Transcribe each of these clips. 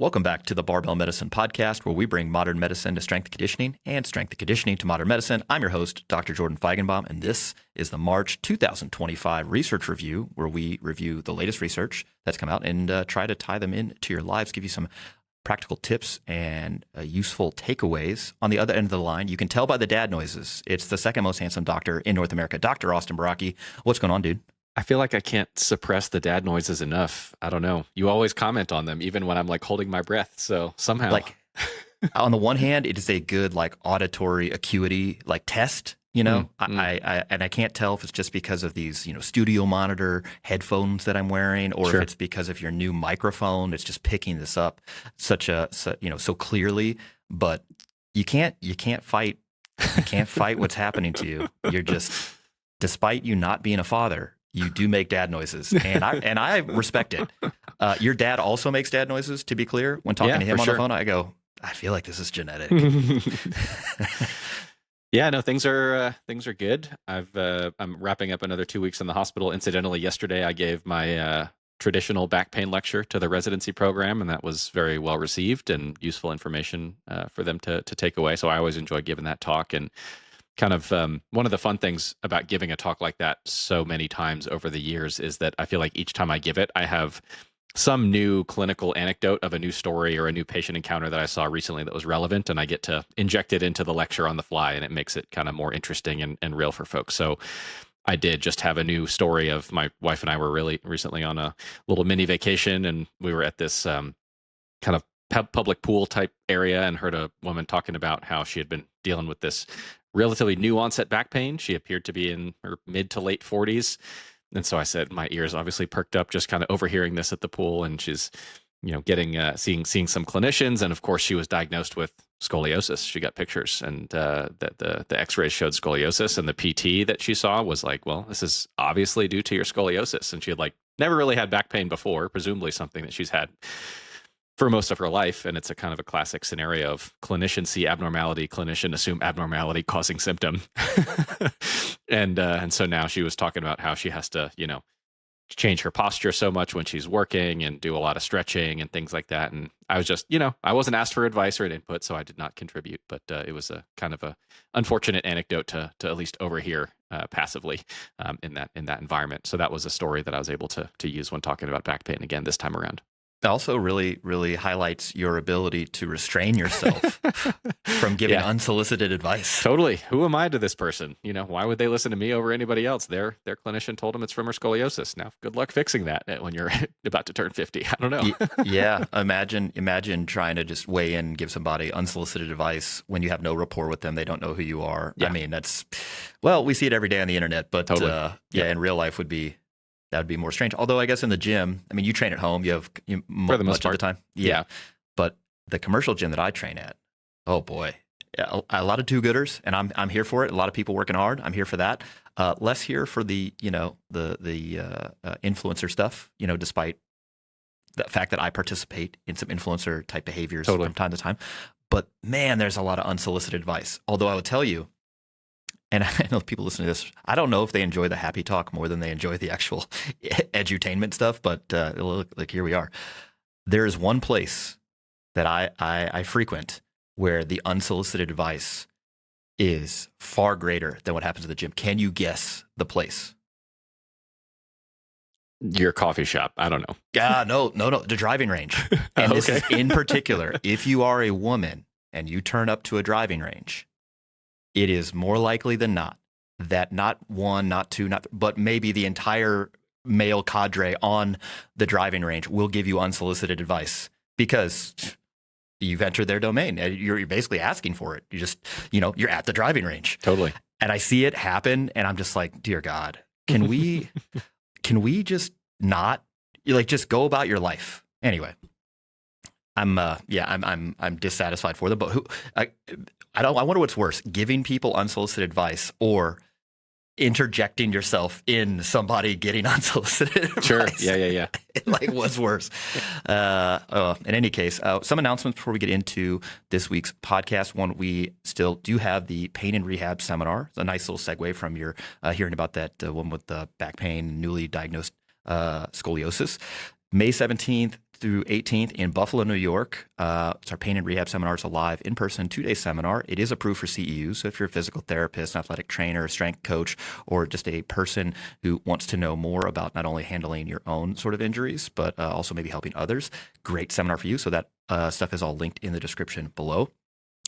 Welcome back to the Barbell Medicine Podcast, where we bring modern medicine to strength and conditioning and strength and conditioning to modern medicine. I'm your host, Dr. Jordan Feigenbaum, and this is the March 2025 research review, where we review the latest research that's come out and try to tie them into your lives, give you some practical tips and useful takeaways. On the other end of the line, you can tell by the dad noises, it's the second most handsome doctor in North America, Dr. Austin Baraki. What's going on, dude? I feel like I can't suppress the dad noises enough. I don't know. You always comment on them, even when I'm like holding my breath. So somehow, like, on the one hand, it is a good like auditory acuity like test. You know, I can't tell if it's just because of these studio monitor headphones that I'm wearing, or if it's because of your new microphone. It's just picking this up so clearly. But you can't fight what's happening to you. You're just, despite you not being a father, you do make dad noises, and I respect it. Your dad also makes dad noises, to be clear. When talking to him on the phone, I go, I feel like this is genetic. Yeah, no, things are good. I'm wrapping up another 2 weeks in the hospital. Incidentally, yesterday I gave my traditional back pain lecture to the residency program, and that was very well received and useful information for them to take away. So I always enjoy giving that talk, and kind of one of the fun things about giving a talk like that so many times over the years is that I feel like each time I give it, I have some new clinical anecdote of a new story or a new patient encounter that I saw recently that was relevant, and I get to inject it into the lecture on the fly, and it makes it kind of more interesting and real for folks. So I did just have a new story of my wife and I were really recently on a little mini vacation, and we were at this kind of public pool type area and heard a woman talking about how she had been dealing with this relatively new onset back pain. She appeared to be in her mid to late 40s. And so I said, my ears obviously perked up just kind of overhearing this at the pool. And she's, getting, seeing some clinicians. And of course she was diagnosed with scoliosis. She got pictures, and that the x-rays showed scoliosis, and the PT that she saw was like, well, this is obviously due to your scoliosis. And she had like never really had back pain before, presumably something that she's had for most of her life. And it's a kind of a classic scenario of clinician see abnormality, clinician assume abnormality causing symptom. And so now she was talking about how she has to, change her posture so much when she's working and do a lot of stretching and things like that. And I was just, I wasn't asked for advice or an input, so I did not contribute, but it was a kind of a unfortunate anecdote to at least overhear passively in that environment. So that was a story that I was able to use when talking about back pain again this time around. It also really, really highlights your ability to restrain yourself from giving unsolicited advice. Totally. Who am I to this person? Why would they listen to me over anybody else? Their clinician told them it's from her scoliosis. Now, good luck fixing that when you're about to turn 50. I don't know. Yeah. Imagine trying to just weigh in and give somebody unsolicited advice when you have no rapport with them. They don't know who you are. Yeah. I mean, we see it every day on the internet, but totally. In real life that would be more strange. Although I guess in the gym, I mean, you train at home. You have for the most part of the time. Yeah. But the commercial gym that I train at, oh boy, a lot of do-gooders, and I'm here for it. A lot of people working hard. I'm here for that. Less here for the influencer stuff. Despite the fact that I participate in some influencer type behaviors from time to time. But man, there's a lot of unsolicited advice. Although I would tell you, and I know people listening to this, I don't know if they enjoy the happy talk more than they enjoy the actual edutainment stuff, but like here we are. There is one place that I frequent where the unsolicited advice is far greater than what happens at the gym. Can you guess the place? Your coffee shop. I don't know. No, the driving range. And this is in particular, if you are a woman and you turn up to a driving range, it is more likely than not that not one, not two, but maybe the entire male cadre on the driving range will give you unsolicited advice because you've entered their domain. You're basically asking for it. You just, you're at the driving range. Totally. And I see it happen, and I'm just like, dear God, can we just not just go about your life? Anyway, I'm dissatisfied for them, but I wonder what's worse, giving people unsolicited advice or interjecting yourself in somebody getting unsolicited advice. Sure. Yeah. What's worse? In any case, some announcements before we get into this week's podcast. One, we still do have the pain and rehab seminar. It's a nice little segue from your hearing about that one with the back pain, newly diagnosed scoliosis. May 17th through 18th in Buffalo, New York. It's our pain and rehab seminar. It's a live in-person 2-day seminar. It is approved for CEUs. So if you're a physical therapist, an athletic trainer, a strength coach, or just a person who wants to know more about not only handling your own sort of injuries, but also maybe helping others, great seminar for you. So that stuff is all linked in the description below.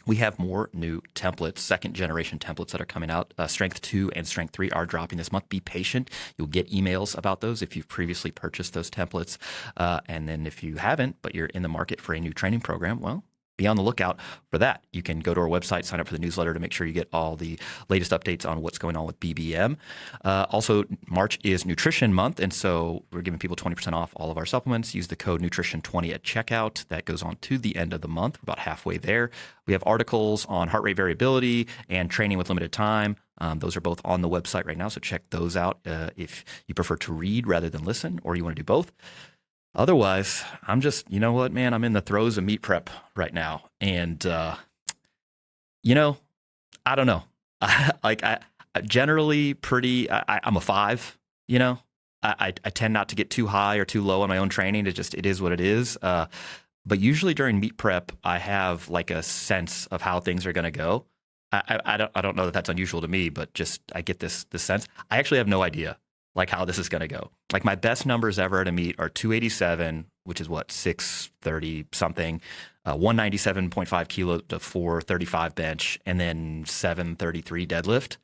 We have more new templates, second generation templates that are coming out. Strength 2 and Strength 3 are dropping this month. Be patient. You'll get emails about those if you've previously purchased those templates. And then if you haven't, but you're in the market for a new training program, well, be on the lookout for that. You can go to our website, sign up for the newsletter to make sure you get all the latest updates on what's going on with BBM. Also, March is Nutrition Month, and so we're giving people 20% off all of our supplements. Use the code Nutrition20 at checkout. That goes on to the end of the month. We're about halfway there. We have articles on heart rate variability and training with limited time. Those are both on the website right now, so check those out if you prefer to read rather than listen, or you want to do both. Otherwise, I'm just, you know what, man, I'm in the throes of meet prep right now. And, you know, I don't know. I generally I'm a 5, you know. I tend not to get too high or too low on my own training. It is what it is. But usually during meet prep, I have like a sense of how things are going to go. I don't know that that's unusual to me, but just I get this sense. I actually have no idea like how this is going to go. Like my best numbers ever at a meet are 287, which is what, 630 something, 197.5 kilo to 435 bench, and then 733 deadlift.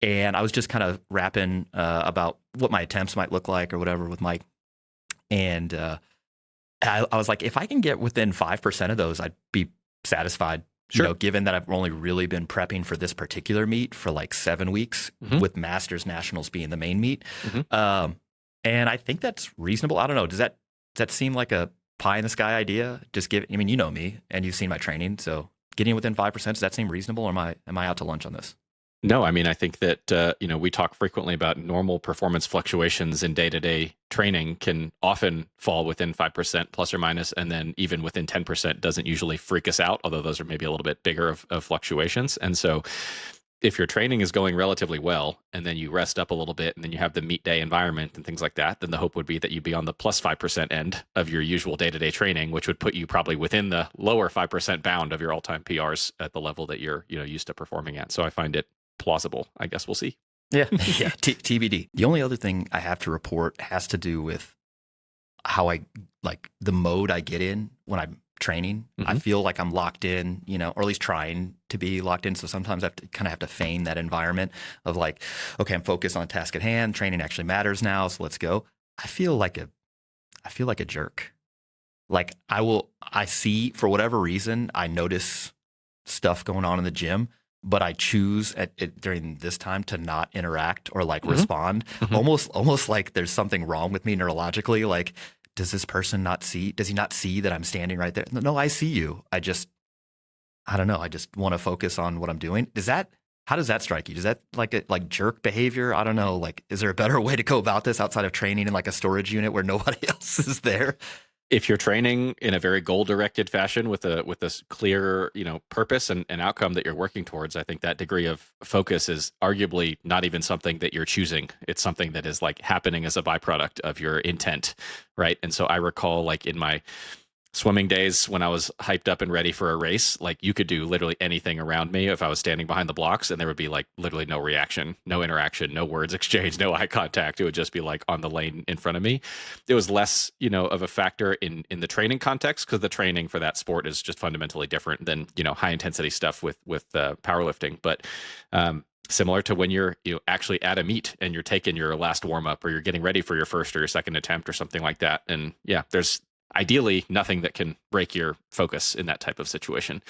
And I was just kind of rapping about what my attempts might look like or whatever with Mike. And I was like, if I can get within 5% of those, I'd be satisfied. Sure. You know, given that I've only really been prepping for this particular meet for like 7 weeks, with Masters Nationals being the main meet. And I think that's reasonable. I don't know. Does that seem like a pie in the sky idea? I mean, you know me and you've seen my training. So getting within 5%, does that seem reasonable, or am I out to lunch on this? No, I mean, I think that, we talk frequently about normal performance fluctuations in day-to-day training can often fall within 5% plus or minus, and then even within 10% doesn't usually freak us out, although those are maybe a little bit bigger of fluctuations. And so if your training is going relatively well, and then you rest up a little bit, and then you have the meet day environment and things like that, then the hope would be that you'd be on the plus 5% end of your usual day-to-day training, which would put you probably within the lower 5% bound of your all-time PRs at the level that you're used to performing at. So I find it plausible. I guess we'll see. Yeah. TBD. The only other thing I have to report has to do with how I like the mode I get in when I'm training. I feel like I'm locked in, or at least trying to be locked in. So sometimes I have to feign that environment of like, okay, I'm focused on the task at hand. Training actually matters now. So let's go. I feel like a jerk. Like I see, for whatever reason, I notice stuff going on in the gym, but I choose during this time to not interact or like respond. Almost like there's something wrong with me neurologically. Like, does this person does he not see that I'm standing right there? No, I see you. I don't know. I just want to focus on what I'm doing. How does that strike you? Does that like jerk behavior? I don't know. Like, is there a better way to go about this outside of training in like a storage unit where nobody else is there? If you're training in a very goal-directed fashion with a clear, purpose and outcome that you're working towards, I think that degree of focus is arguably not even something that you're choosing. It's something that is like happening as a byproduct of your intent, right? And so I recall, like in my swimming days when I was hyped up and ready for a race, like you could do literally anything around me if I was standing behind the blocks, and there would be like literally no reaction, no interaction, no words exchanged, no eye contact. It would just be like on the lane in front of me. It was less, of a factor in the training context, because the training for that sport is just fundamentally different than, high intensity stuff with powerlifting. But similar to when you're actually at a meet and you're taking your last warm up, or you're getting ready for your first or your second attempt or something like that. And yeah, there's ideally nothing that can break your focus in that type of situation.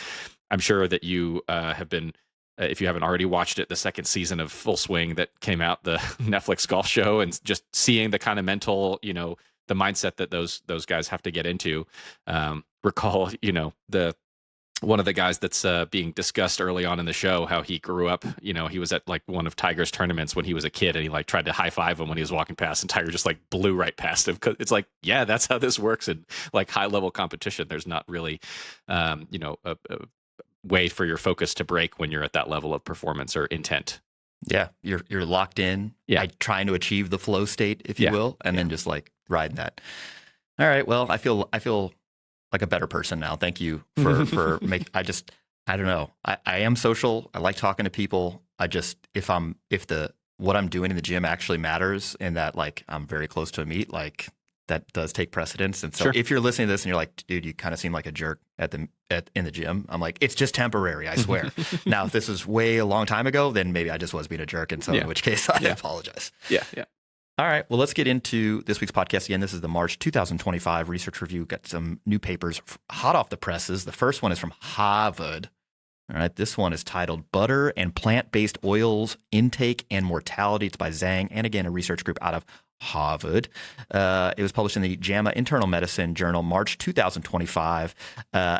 I'm sure that you have been, if you haven't already watched it, the second season of Full Swing that came out, the Netflix golf show, and just seeing the kind of mental, the mindset that those guys have to get into. Recall, one of the guys that's being discussed early on in the show, how he grew up, he was at like one of Tiger's tournaments when he was a kid, and he like tried to high five him when he was walking past, and Tiger just like blew right past him. 'Cause it's like, yeah, that's how this works in like high level competition. There's not really, a way for your focus to break when you're at that level of performance or intent. Yeah. You're locked in. Yeah. Trying to achieve the flow state, if you will, and then just like riding that. All right. Well, I feel like a better person now. Thank you for I don't know. I am social. I like talking to people. If what I'm doing in the gym actually matters and that like I'm very close to a meet, like that does take precedence. And so Sure. if you're listening to this and you're like, dude, you kind of seem like a jerk in the gym, I'm like, it's just temporary, I swear. Now, if this was way a long time ago, then maybe I just was being a jerk. And so in which case I apologize. Yeah. All right. Well, let's get into this week's podcast again. This is the March 2025 research review. Got some new papers hot off the presses. The first one is from Harvard. All right. This one is titled Butter and Plant-Based Oils Intake and Mortality. It's by Zhang and again, a research group out of Harvard. It was published in the JAMA Internal Medicine Journal, March 2025.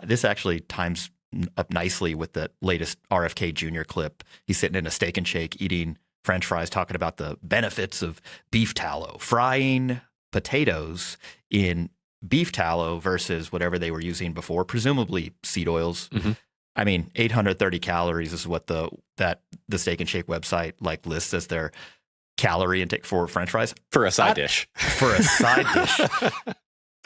This actually times up nicely with the latest RFK Jr. clip. He's sitting in a Steak and Shake eating French fries, talking about the benefits of beef tallow, frying potatoes in beef tallow versus whatever they were using before, presumably seed oils. Mm-hmm. I mean, 830 calories is what the Steak and Shake website like lists as their calorie intake for French fries. For a side dish. For a side dish.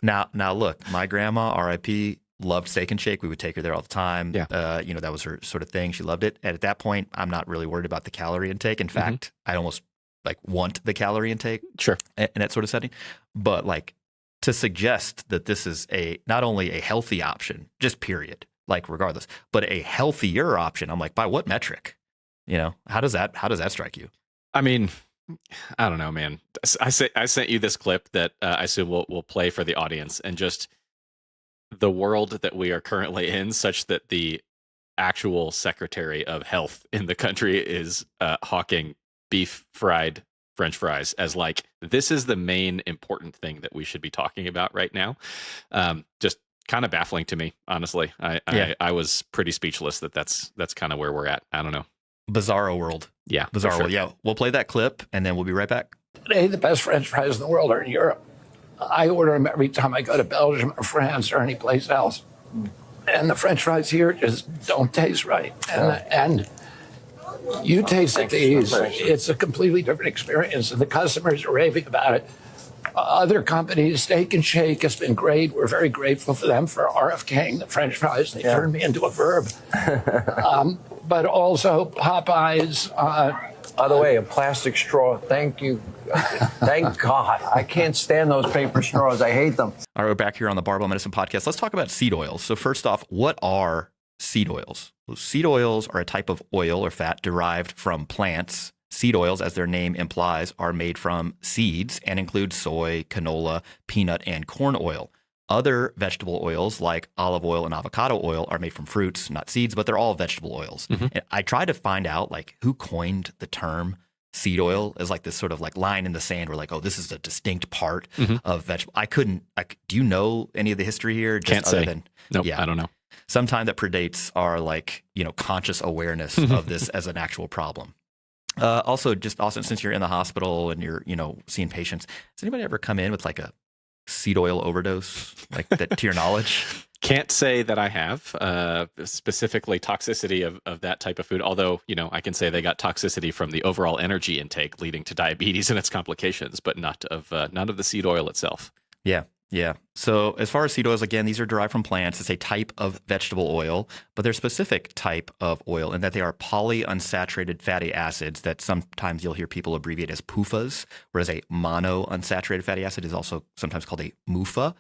Now look, my grandma, RIP, loved Steak and Shake. We would take her there all the time. Yeah. That was her sort of thing. She loved it. And at that point, I'm not really worried about the calorie intake. In fact, I almost like want the calorie intake. Sure. In that sort of setting. But like to suggest that this is not only a healthy option, just period, like regardless, but a healthier option. I'm like, by what metric? How does that strike you? I mean, I don't know, man. I sent you this clip that I assume we'll play for the audience, and just the world that we are currently in, such that the actual Secretary of Health in the country is hawking beef fried French fries as like, this is the main important thing that we should be talking about right now. Just kind of baffling to me, honestly. I was pretty speechless that's kind of where we're at. I don't know. Bizarro world. Yeah. Bizarro sure. world. Yeah. We'll play that clip and then we'll be right back. Today, the best French fries in the world are in Europe. I order them every time I go to Belgium or France or any place else. And the French fries here just don't taste right. And you taste these, it's a completely different experience. And the customers are raving about it. Other companies, Steak and Shake has been great. We're very grateful for them for RFKing the French fries. They turned me into a verb. But also Popeyes. By the way, a plastic straw. Thank you. Thank God. I can't stand those paper straws. I hate them. All right, we're back here on the Barbell Medicine Podcast. Let's talk about seed oils. So first off, what are seed oils? Well, seed oils are a type of oil or fat derived from plants. Seed oils, as their name implies, are made from seeds and include soy, canola, peanut, and corn oil. Other vegetable oils like olive oil and avocado oil are made from fruits, not seeds, but they're all vegetable oils. Mm-hmm. And I tried to find out like who coined the term seed oil as like this sort of like line in the sand where like, oh, this is a distinct part of vegetable. Do you know any of the history here? Can't say. Nope, I don't know. Sometime that predates our like, conscious awareness of this as an actual problem. Also, since you're in the hospital and you're, seeing patients, has anybody ever come in with like a seed oil overdose, like that to your knowledge? Can't say that I have, specifically toxicity of that type of food. Although, I can say they got toxicity from the overall energy intake leading to diabetes and its complications, but not of the seed oil itself. Yeah. Yeah. So as far as seed oils, again, these are derived from plants. It's a type of vegetable oil, but they're a specific type of oil in that they are polyunsaturated fatty acids that sometimes you'll hear people abbreviate as PUFAs, whereas a monounsaturated fatty acid is also sometimes called a MUFA.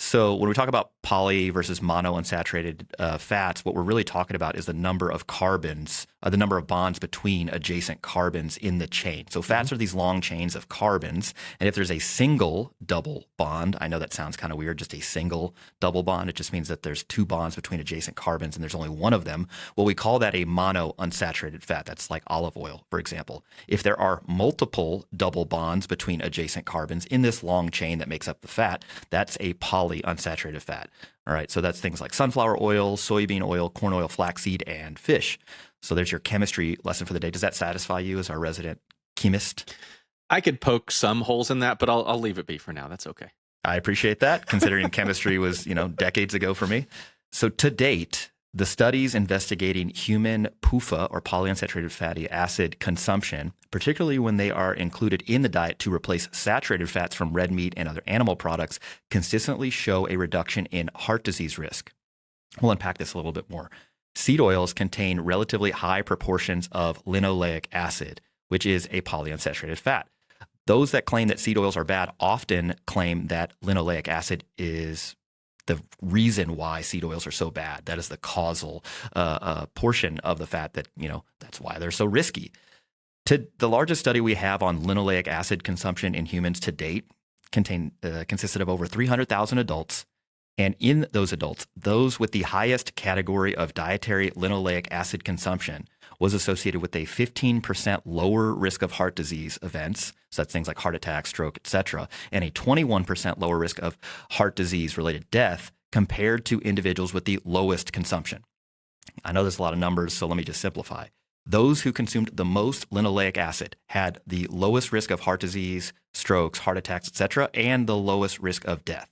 So when we talk about poly versus monounsaturated fats, what we're really talking about is the number of carbons, the number of bonds between adjacent carbons in the chain. So fats are these long chains of carbons, and if there's a single double bond, I know that sounds kind of weird, just a single double bond. It just means that there's two bonds between adjacent carbons and there's only one of them. Well, we call that a monounsaturated fat. That's like olive oil, for example. If there are multiple double bonds between adjacent carbons in this long chain that makes up the fat, that's a polyunsaturated fat. All right, so that's things like sunflower oil, soybean oil, corn oil, flaxseed, and fish. So there's your chemistry lesson for the day. Does that satisfy you as our resident chemist? I could poke some holes in that, but I'll leave it be for now. That's okay. I appreciate that, considering chemistry was, decades ago for me. So to date, The studies investigating human PUFA, or polyunsaturated fatty acid consumption, particularly when they are included in the diet to replace saturated fats from red meat and other animal products, consistently show a reduction in heart disease risk. We'll unpack this a little bit more. Seed oils contain relatively high proportions of linoleic acid, which is a polyunsaturated fat. Those that claim that seed oils are bad often claim that linoleic acid is the reason why seed oils are so bad. That is the causal portion of the fat that, that's why they're so risky. The largest study we have on linoleic acid consumption in humans to date consisted of over 300,000 adults. And in those adults, those with the highest category of dietary linoleic acid consumption was associated with a 15% lower risk of heart disease events. So that's things like heart attack, stroke, etc., and a 21% lower risk of heart disease-related death compared to individuals with the lowest consumption. I know there's a lot of numbers, so let me just simplify. Those who consumed the most linoleic acid had the lowest risk of heart disease, strokes, heart attacks, etc., and the lowest risk of death.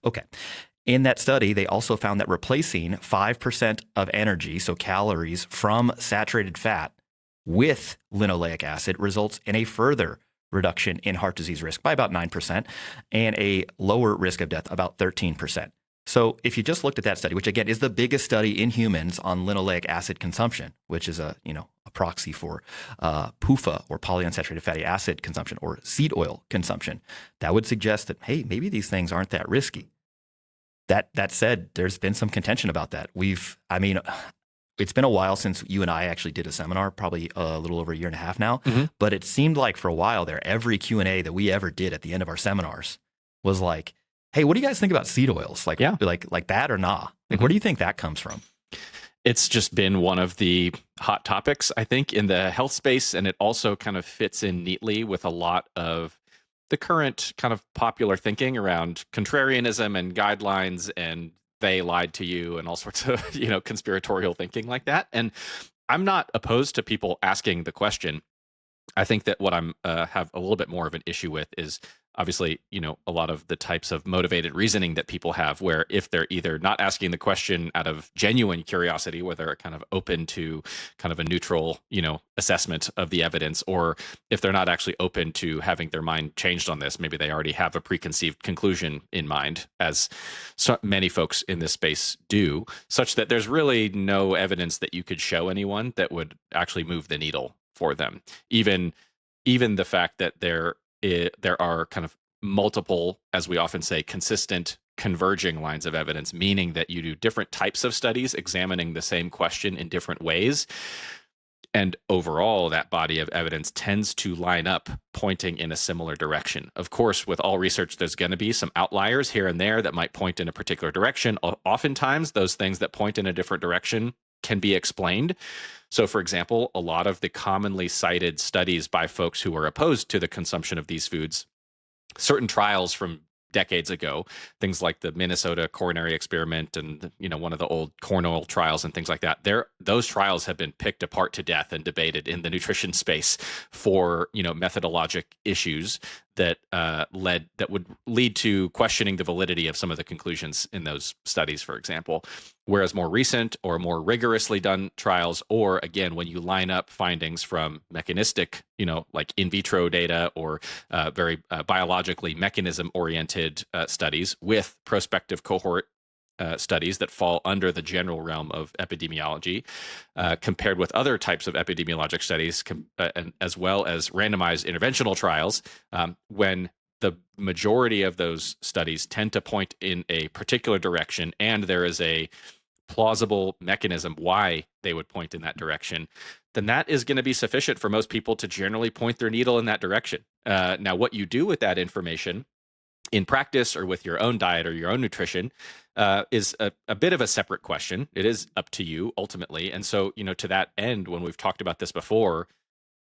Okay. In that study, they also found that replacing 5% of energy, so calories, from saturated fat with linoleic acid results in a further reduction in heart disease risk by about 9% and a lower risk of death about 13%. So if you just looked at that study, which again is the biggest study in humans on linoleic acid consumption, which is a proxy for PUFA, or polyunsaturated fatty acid consumption, or seed oil consumption, that would suggest that, hey, maybe these things aren't that risky. That said, there's been some contention about that. It's been a while since you and I actually did a seminar, probably a little over a year and a half now. Mm-hmm. But it seemed like for a while there, every Q&A that we ever did at the end of our seminars was like, hey, what do you guys think about seed oils? Like bad or nah? Like, where do you think that comes from? It's just been one of the hot topics, I think, in the health space. And it also kind of fits in neatly with a lot of the current kind of popular thinking around contrarianism and guidelines, and they lied to you and all sorts of, conspiratorial thinking like that. And I'm not opposed to people asking the question. I think that what I'm have a little bit more of an issue with is obviously, a lot of the types of motivated reasoning that people have, where if they're either not asking the question out of genuine curiosity, where they're kind of open to kind of a neutral, assessment of the evidence, or if they're not actually open to having their mind changed on this, maybe they already have a preconceived conclusion in mind, as so many folks in this space do, such that there's really no evidence that you could show anyone that would actually move the needle for them. Even the fact that there are kind of multiple, as we often say, consistent converging lines of evidence, meaning that you do different types of studies examining the same question in different ways. And overall, that body of evidence tends to line up pointing in a similar direction. Of course, with all research, there's going to be some outliers here and there that might point in a particular direction. Oftentimes, those things that point in a different direction can be explained. So, for example, a lot of the commonly cited studies by folks who are opposed to the consumption of these foods, certain trials from decades ago, things like the Minnesota coronary experiment and one of the old corn oil trials and things like that, those trials have been picked apart to death and debated in the nutrition space for methodologic issues that would lead to questioning the validity of some of the conclusions in those studies, for example. Whereas more recent or more rigorously done trials, or again, when you line up findings from mechanistic, like in vitro data or very biologically mechanism-oriented studies with prospective cohort studies that fall under the general realm of epidemiology, compared with other types of epidemiologic studies, and as well as randomized interventional trials, when the majority of those studies tend to point in a particular direction, and there is a plausible mechanism why they would point in that direction, then that is going to be sufficient for most people to generally point their needle in that direction. Now, what you do with that information in practice or with your own diet or your own nutrition is a bit of a separate question. It is up to you ultimately. And so, to that end, when we've talked about this before,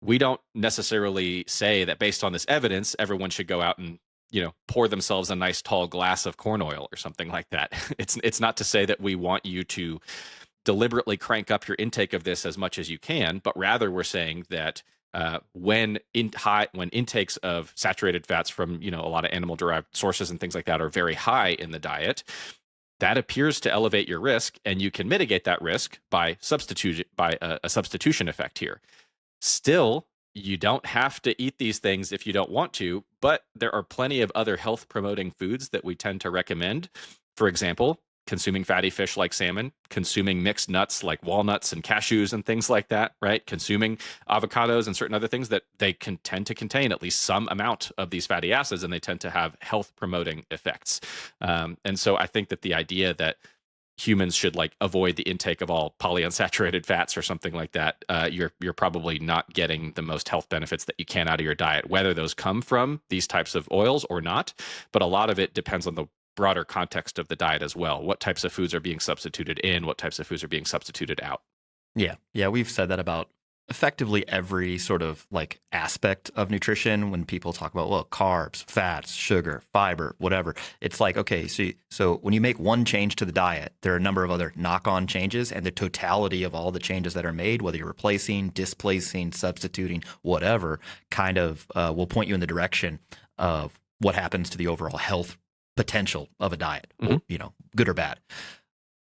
we don't necessarily say that based on this evidence, everyone should go out and pour themselves a nice tall glass of corn oil or something like that. It's not to say that we want you to deliberately crank up your intake of this as much as you can, but rather we're saying that when intakes of saturated fats from a lot of animal derived sources and things like that are very high in the diet, that appears to elevate your risk, and you can mitigate that risk by a substitution effect here. Still, you don't have to eat these things if you don't want to, but there are plenty of other health promoting foods that we tend to recommend. For example, consuming fatty fish like salmon, consuming mixed nuts like walnuts and cashews and things like that, right? Consuming avocados and certain other things that they can tend to contain at least some amount of these fatty acids, and they tend to have health promoting effects. And so I think that the idea that humans should like avoid the intake of all polyunsaturated fats or something like that, you're probably not getting the most health benefits that you can out of your diet, whether those come from these types of oils or not. But a lot of it depends on the broader context of the diet as well. What types of foods are being substituted in? What types of foods are being substituted out? Yeah, we've said that about effectively every sort of like aspect of nutrition. When people talk about, well, carbs, fats, sugar, fiber, whatever, it's like, okay, so when you make one change to the diet, there are a number of other knock-on changes, and the totality of all the changes that are made, whether you're replacing, displacing, substituting, whatever, kind of will point you in the direction of what happens to the overall health potential of a diet, good or bad.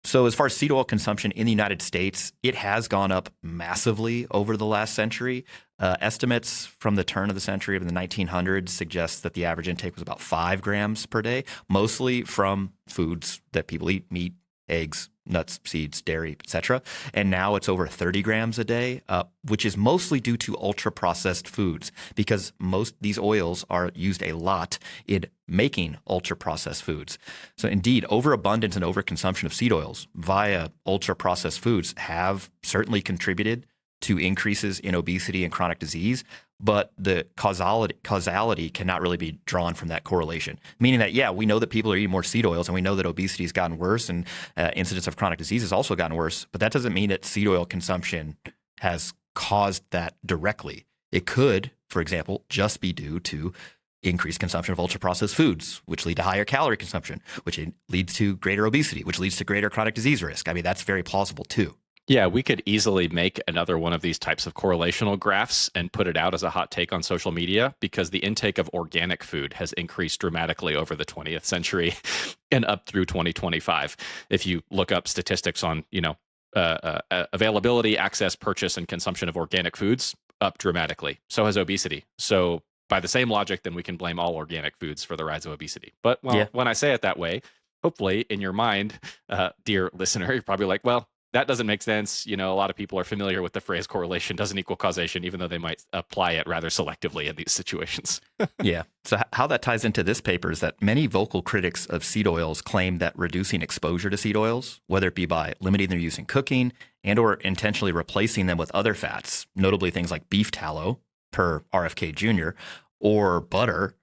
So as far as seed oil consumption in the United States, it has gone up massively over the last century. Estimates from the turn of the century of the 1900s suggest that the average intake was about 5 grams per day, mostly from foods that people eat: meat, eggs, nuts, seeds, dairy, etc. And now it's over 30 grams a day, which is mostly due to ultra-processed foods, because most these oils are used a lot in making ultra-processed foods. So indeed, overabundance and overconsumption of seed oils via ultra-processed foods have certainly contributed to increases in obesity and chronic disease, but the causality cannot really be drawn from that correlation. Meaning that, yeah, we know that people are eating more seed oils, and we know that obesity has gotten worse, and incidence of chronic disease has also gotten worse, but that doesn't mean that seed oil consumption has caused that directly. It could, for example, just be due to increased consumption of ultra-processed foods, which lead to higher calorie consumption, which leads to greater obesity, which leads to greater chronic disease risk. I mean, that's very plausible too. Yeah, we could easily make another one of these types of correlational graphs and put it out as a hot take on social media, because the intake of organic food has increased dramatically over the 20th century and up through 2025. If you look up statistics on, availability, access, purchase, and consumption of organic foods, up dramatically. So has obesity. So by the same logic, then we can blame all organic foods for the rise of obesity. But when I say it that way, hopefully in your mind, dear listener, you're probably like, well, that doesn't make sense. A lot of people are familiar with the phrase correlation doesn't equal causation, even though they might apply it rather selectively in these situations. Yeah. So how that ties into this paper is that many vocal critics of seed oils claim that reducing exposure to seed oils, whether it be by limiting their use in cooking and or intentionally replacing them with other fats, notably things like beef tallow per RFK Jr., or butter,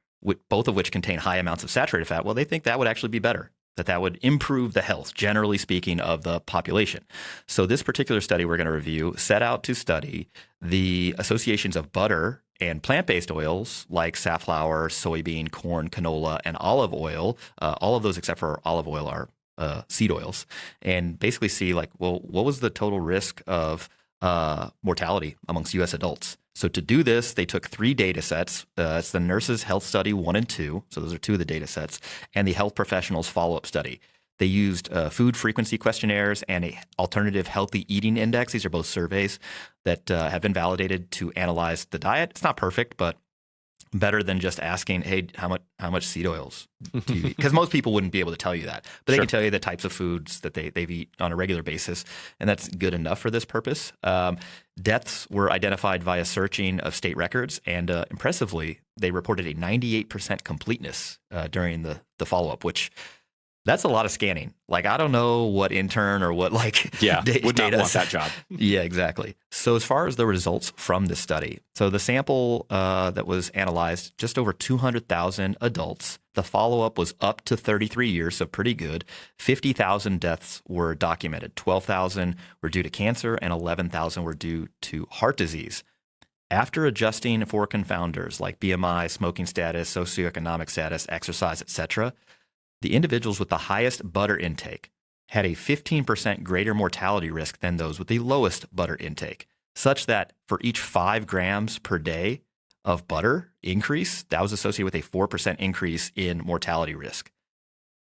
both of which contain high amounts of saturated fat, well, they think that would actually be better, that would improve the health, generally speaking, of the population. So this particular study we're going to review set out to study the associations of butter and plant-based oils like safflower, soybean, corn, canola, and olive oil. All of those except for olive oil are seed oils, and basically see what was the total risk of mortality amongst U.S. adults. So to do this, they took 3 data sets. It's the Nurses Health Study 1 and 2. So those are 2 of the data sets, and the Health Professionals Follow-Up Study. They used food frequency questionnaires and an alternative healthy eating index. These are both surveys that have been validated to analyze the diet. It's not perfect, but better than just asking, hey, how much seed oils do you eat? Because most people wouldn't be able to tell you that. But they can tell you the types of foods that they eat on a regular basis, and that's good enough for this purpose. Deaths were identified via searching of state records, and impressively, they reported a 98% completeness during the follow-up, which that's a lot of scanning. Like, I don't know what intern or what would not want that job. Yeah, exactly. So as far as the results from this study, so the sample that was analyzed, just over 200,000 adults. The follow-up was up to 33 years, so pretty good. 50,000 deaths were documented. 12,000 were due to cancer, and 11,000 were due to heart disease. After adjusting for confounders like BMI, smoking status, socioeconomic status, exercise, etc., the individuals with the highest butter intake had a 15% greater mortality risk than those with the lowest butter intake, such that for each 5 grams per day of butter increase, that was associated with a 4% increase in mortality risk.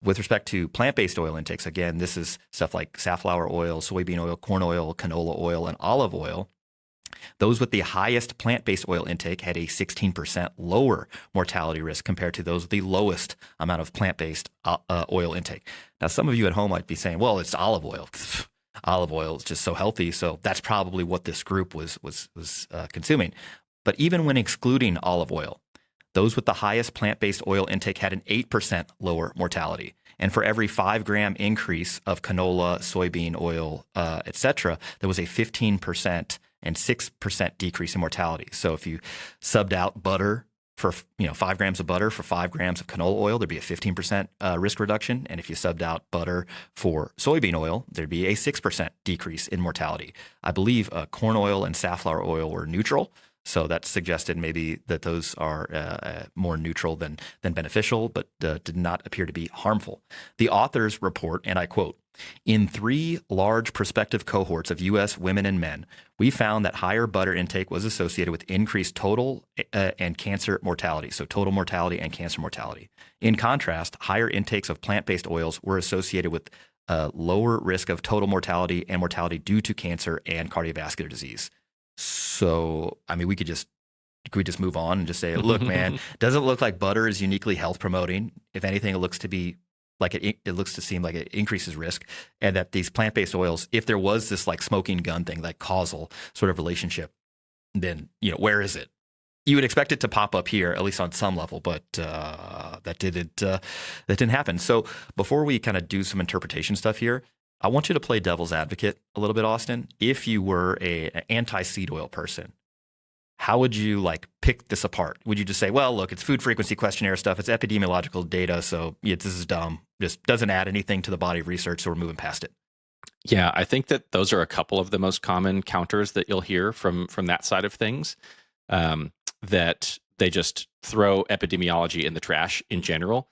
With respect to plant-based oil intakes, again, this is stuff like safflower oil, soybean oil, corn oil, canola oil, and olive oil. Those with the highest plant-based oil intake had a 16% lower mortality risk compared to those with the lowest amount of plant-based oil intake. Now, some of you at home might be saying, well, it's olive oil. Olive oil is just so healthy, so that's probably what this group was consuming. But even when excluding olive oil, those with the highest plant-based oil intake had an 8% lower mortality. And for every 5-gram increase of canola, soybean oil, et cetera, there was a 15% and 6% decrease in mortality. So if you subbed out butter for 5 grams of butter for 5 grams of canola oil, there'd be a 15% risk reduction. And if you subbed out butter for soybean oil, there'd be a 6% decrease in mortality. I believe corn oil and safflower oil were neutral. So that suggested maybe that those are more neutral than beneficial, but did not appear to be harmful. The authors report, and I quote, "In 3 large prospective cohorts of U.S. women and men, we found that higher butter intake was associated with increased total and cancer mortality." So total mortality and cancer mortality. In contrast, higher intakes of plant-based oils were associated with lower risk of total mortality and mortality due to cancer and cardiovascular disease. So, I mean, could we just move on and just say, look, man, doesn't look like butter is uniquely health promoting. If anything, it looks to be like it looks to seem like it increases risk, and that these plant-based oils, if there was this like smoking gun thing, like causal sort of relationship, then, where is it? You would expect it to pop up here, at least on some level, but that didn't happen. So before we kind of do some interpretation stuff here, I want you to play devil's advocate a little bit, Austin. If you were an anti-seed oil person, how would you pick this apart? Would you just say, well, look, it's food frequency questionnaire stuff. It's epidemiological data. So this is dumb. Just doesn't add anything to the body of research. So we're moving past it. Yeah, I think that those are a couple of the most common counters that you'll hear from that side of things, that they just throw epidemiology in the trash in general.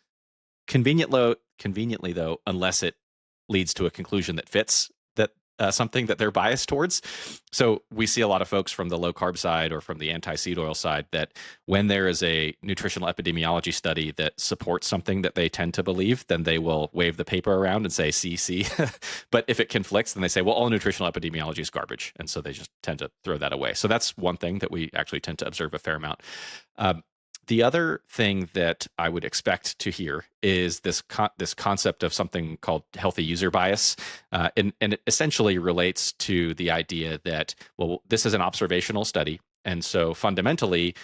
Conveniently, though, unless it leads to a conclusion that fits that something that they're biased towards. So we see a lot of folks from the low carb side or from the anti-seed oil side that when there is a nutritional epidemiology study that supports something that they tend to believe, then they will wave the paper around and say, see. But if it conflicts, then they say, well, all nutritional epidemiology is garbage. And so they just tend to throw that away. So that's one thing that we actually tend to observe a fair amount. The other thing that I would expect to hear is this concept of something called healthy user bias. And it essentially relates to the idea that, well, this is an observational study. And so fundamentally,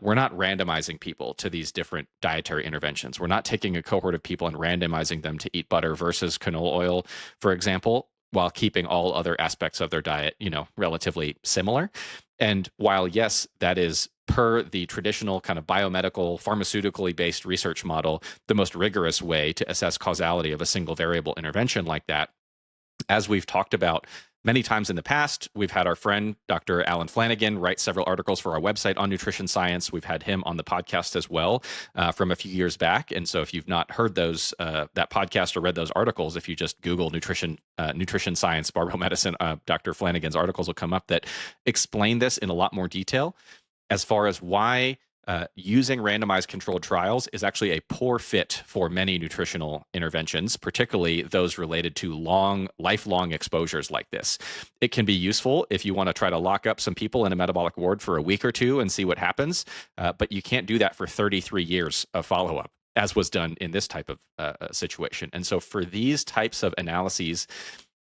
we're not randomizing people to these different dietary interventions. We're not taking a cohort of people and randomizing them to eat butter versus canola oil, for example, while keeping all other aspects of their diet, relatively similar. And while, yes, that is per the traditional kind of biomedical, pharmaceutically based research model, the most rigorous way to assess causality of a single variable intervention like that, as we've talked about many times in the past, we've had our friend, Dr. Alan Flanagan, write several articles for our website on nutrition science. We've had him on the podcast as well from a few years back. And so if you've not heard those that podcast or read those articles, if you just Google nutrition science, barbell medicine, Dr. Flanagan's articles will come up that explain this in a lot more detail as far as why using randomized controlled trials is actually a poor fit for many nutritional interventions, particularly those related to lifelong exposures like this. It can be useful if you want to try to lock up some people in a metabolic ward for a week or two and see what happens, but you can't do that for 33 years of follow-up, as was done in this type of situation. And so for these types of analyses,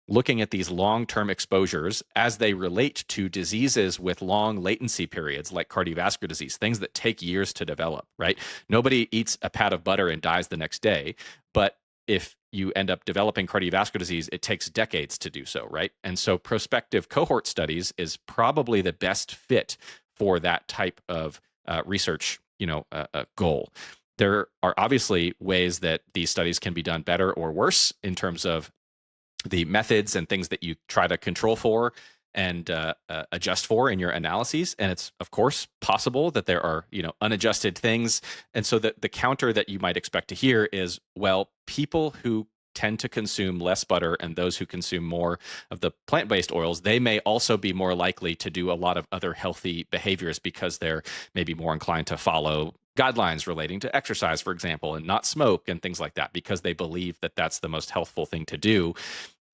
looking at these long-term exposures as they relate to diseases with long latency periods like cardiovascular disease, things that take years to develop, right? Nobody eats a pat of butter and dies the next day, but if you end up developing cardiovascular disease, it takes decades to do so, right? And so prospective cohort studies is probably the best fit for that type of research, goal. There are obviously ways that these studies can be done better or worse in terms of the methods and things that you try to control for and adjust for in your analyses. And it's, of course, possible that there are, unadjusted things. And so the counter that you might expect to hear is, well, people who tend to consume less butter and those who consume more of the plant-based oils, they may also be more likely to do a lot of other healthy behaviors because they're maybe more inclined to follow guidelines relating to exercise, for example, and not smoke and things like that, because they believe that that's the most healthful thing to do,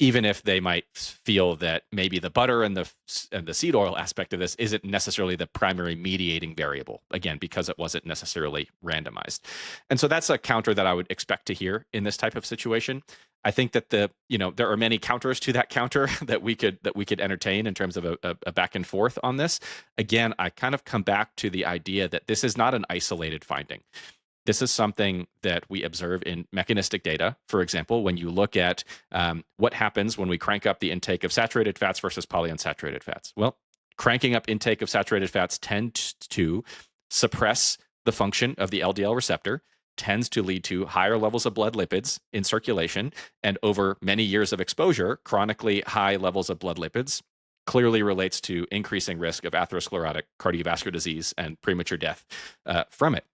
even if they might feel that maybe the butter and the seed oil aspect of this isn't necessarily the primary mediating variable, again, because it wasn't necessarily randomized. And so that's a counter that I would expect to hear in this type of situation. I think that there are many counters to that counter that we could entertain in terms of a back and forth on this. Again, I kind of come back to the idea that this is not an isolated finding. This is something that we observe in mechanistic data. For example, when you look at what happens when we crank up the intake of saturated fats versus polyunsaturated fats. Well, cranking up intake of saturated fats tends to suppress the function of the LDL receptor, tends to lead to higher levels of blood lipids in circulation, and over many years of exposure, chronically high levels of blood lipids clearly relates to increasing risk of atherosclerotic cardiovascular disease and premature death from it.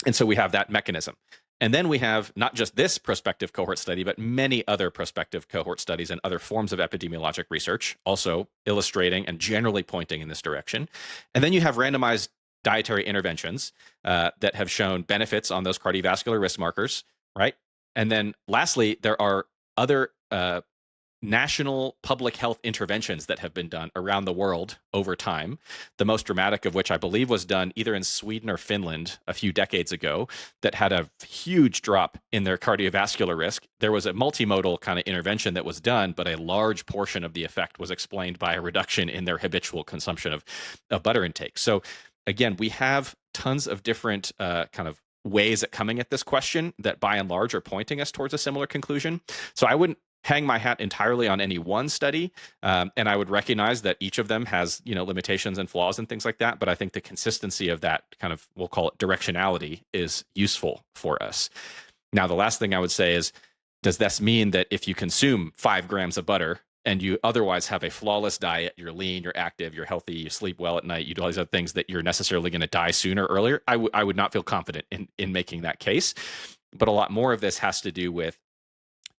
And so we have that mechanism. And then we have not just this prospective cohort study, but many other prospective cohort studies and other forms of epidemiologic research also illustrating and generally pointing in this direction. And then you have randomized dietary interventions that have shown benefits on those cardiovascular risk markers, right? And then lastly, there are other national public health interventions that have been done around the world over time, the most dramatic of which I believe was done either in Sweden or Finland a few decades ago, that had a huge drop in their cardiovascular risk. There was a multimodal kind of intervention that was done, but a large portion of the effect was explained by a reduction in their habitual consumption of butter intake. So again, we have tons of different kind of ways at coming at this question that by and large are pointing us towards a similar conclusion. So I wouldn't hang my hat entirely on any one study, and I would recognize that each of them has limitations and flaws and things like that. But I think the consistency of that kind of, we'll call it directionality, is useful for us. Now, the last thing I would say is, does this mean that if you consume 5 grams of butter and you otherwise have a flawless diet, you're lean, you're active, you're healthy, you sleep well at night, you do all these other things, that you're necessarily going to die sooner or earlier? I would not feel confident in making that case. But a lot more of this has to do with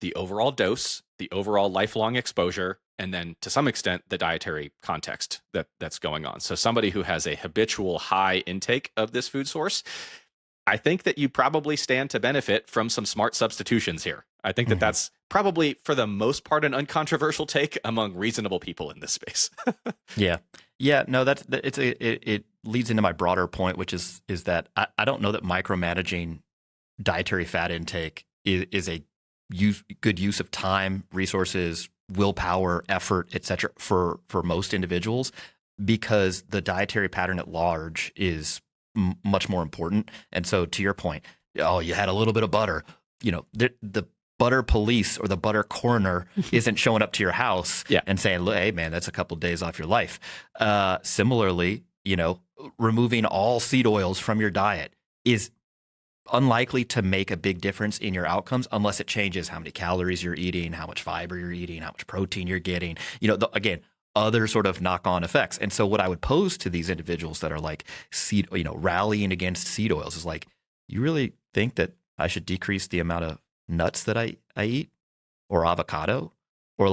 the overall dose, the overall lifelong exposure, and then to some extent, the dietary context that's going on. So somebody who has a habitual high intake of this food source, I think that you probably stand to benefit from some smart substitutions here. I think that that's probably, for the most part, an uncontroversial take among reasonable people in this space. Yeah. No, it leads into my broader point, which is that I don't know that micromanaging dietary fat intake is a good use of time, resources, willpower, effort, et cetera, for most individuals, because the dietary pattern at large is much more important. And so, to your point, you had a little bit of butter, the butter police or the butter coroner isn't showing up to your house and saying, hey man, that's a couple of days off your life. Similarly, removing all seed oils from your diet is unlikely to make a big difference in your outcomes unless it changes how many calories you're eating, how much fiber you're eating, how much protein you're getting, again, other sort of knock-on effects. And so what I would pose to these individuals that are like rallying against seed oils is like, you really think that I should decrease the amount of nuts that I eat, or avocado, or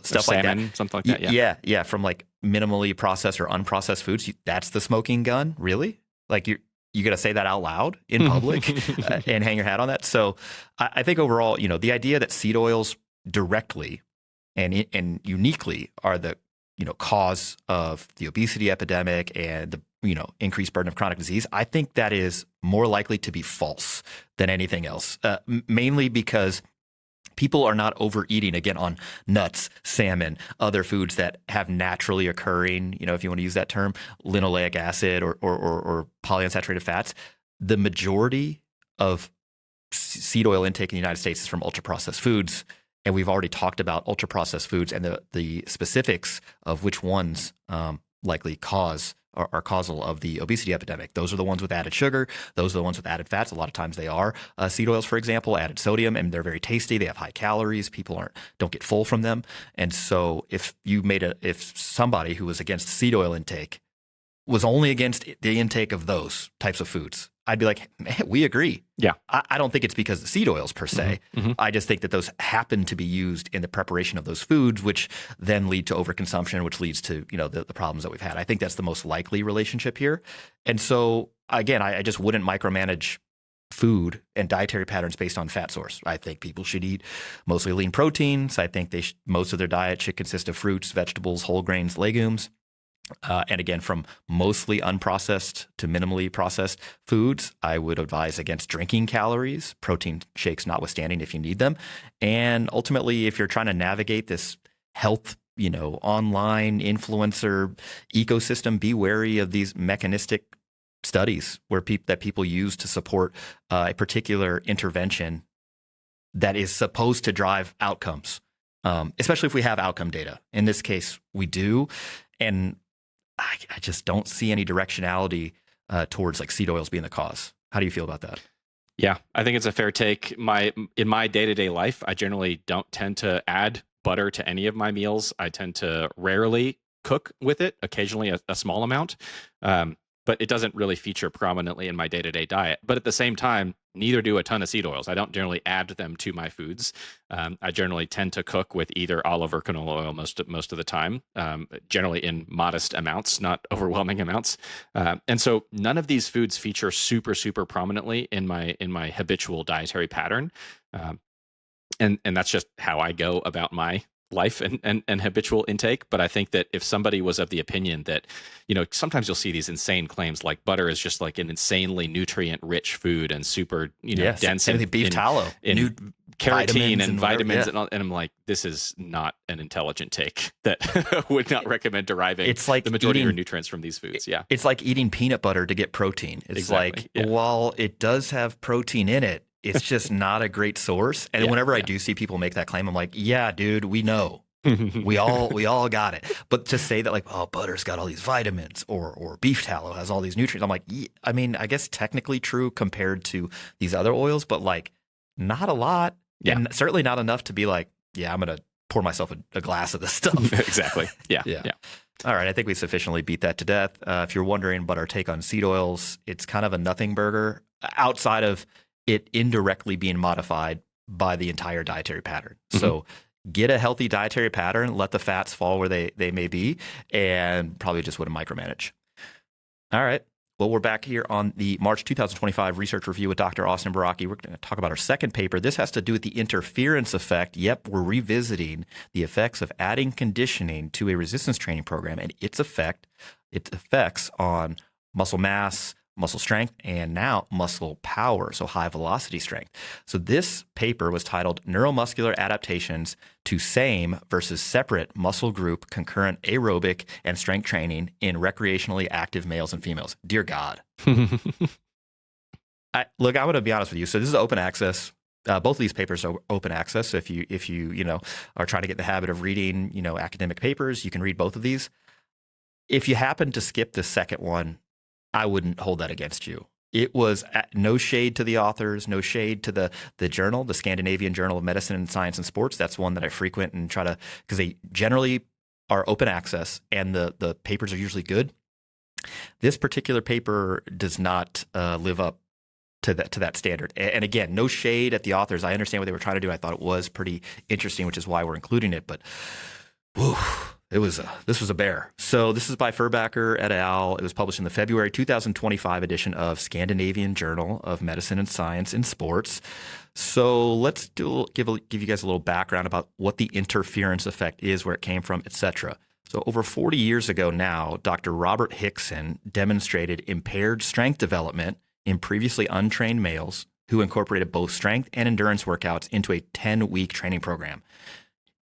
stuff like salmon, that, something like that? Yeah, from like minimally processed or unprocessed foods. That's the smoking gun, really? Like you got to say that out loud in public and hang your hat on that. So I think overall, the idea that seed oils directly and uniquely are the cause of the obesity epidemic and the increased burden of chronic disease, I think that is more likely to be false than anything else. Mainly because people are not overeating, again, on nuts, salmon, other foods that have naturally occurring, if you want to use that term, linoleic acid or polyunsaturated fats. The majority of seed oil intake in the United States is from ultra-processed foods. And we've already talked about ultra-processed foods and the specifics of which ones likely are causal of the obesity epidemic. Those are the ones with added sugar. Those are the ones with added fats. A lot of times they are seed oils, for example, added sodium, and they're very tasty. They have high calories. People don't get full from them. And so if somebody who was against seed oil intake was only against the intake of those types of foods, I'd be like, man, we agree. Yeah. I don't think it's because of the seed oils per se. Mm-hmm. I just think that those happen to be used in the preparation of those foods, which then lead to overconsumption, which leads to, the problems that we've had. I think that's the most likely relationship here. And so again, I just wouldn't micromanage food and dietary patterns based on fat source. I think people should eat mostly lean proteins. I think most of their diet should consist of fruits, vegetables, whole grains, legumes. And again, from mostly unprocessed to minimally processed foods, I would advise against drinking calories, protein shakes notwithstanding if you need them. And ultimately, if you're trying to navigate this health, online influencer ecosystem, be wary of these mechanistic studies that people use to support a particular intervention that is supposed to drive outcomes, especially if we have outcome data. In this case, we do. And I just don't see any directionality towards like seed oils being the cause. How do you feel about that? Yeah, I think it's a fair take. In my day-to-day life, I generally don't tend to add butter to any of my meals. I tend to rarely cook with it, occasionally a small amount. But it doesn't really feature prominently in my day-to-day diet. But at the same time, neither do a ton of seed oils. I don't generally add them to my foods. I generally tend to cook with either olive or canola oil most of the time, generally in modest amounts, not overwhelming amounts. And so none of these foods feature super, super prominently in my habitual dietary pattern. And that's just how I go about my life and habitual intake. But I think that if somebody was of the opinion that, sometimes you'll see these insane claims like butter is just like an insanely nutrient rich food and super, dense in beef tallow, in carotene and vitamins. Yeah. And I'm like, this is not an intelligent take that would not recommend deriving the majority of your nutrients from these foods. Yeah. It's like eating peanut butter to get protein. It's exactly. While it does have protein in it, it's just not a great source. And whenever I do see people make that claim, I'm like, yeah, dude, we know. we all got it. But to say that like, oh, butter's got all these vitamins or beef tallow has all these nutrients, I'm like, I mean, I guess technically true compared to these other oils, but like not a lot. Yeah. And certainly not enough to be like, yeah, I'm going to pour myself a glass of this stuff. Exactly. Yeah. All right. I think we sufficiently beat that to death. If you're wondering about our take on seed oils, it's kind of a nothing burger outside of it indirectly being modified by the entire dietary pattern. Mm-hmm. So get a healthy dietary pattern, let the fats fall where they may be, and probably just wouldn't micromanage. All right. Well, we're back here on the March 2025 research review with Dr. Austin Baraki. We're going to talk about our second paper. This has to do with the interference effect. Yep, we're revisiting the effects of adding conditioning to a resistance training program and its effects on muscle mass, muscle strength, and now muscle power, so high velocity strength. So this paper was titled Neuromuscular Adaptations to Same versus Separate Muscle Group Concurrent Aerobic and Strength Training in Recreationally Active Males and Females. Dear God. Look, I'm going to be honest with you. So this is open access. Both of these papers are open access. So if you are trying to get the habit of reading, academic papers, you can read both of these. If you happen to skip the second one, I wouldn't hold that against you. It was no shade to the authors, no shade to the journal, the Scandinavian Journal of Medicine and Science and Sports. That's one that I frequent and try to, because they generally are open access and the papers are usually good. This particular paper does not live up to that standard. And again, no shade at the authors. I understand what they were trying to do. I thought it was pretty interesting, which is why we're including it. But whew, this was a bear. So this is by Furbacher et al. It was published in the February 2025 edition of Scandinavian Journal of Medicine and Science in Sports. So let's give you guys a little background about what the interference effect is, where it came from, etc. So over 40 years ago now, Dr. Robert Hickson demonstrated impaired strength development in previously untrained males who incorporated both strength and endurance workouts into a 10-week training program.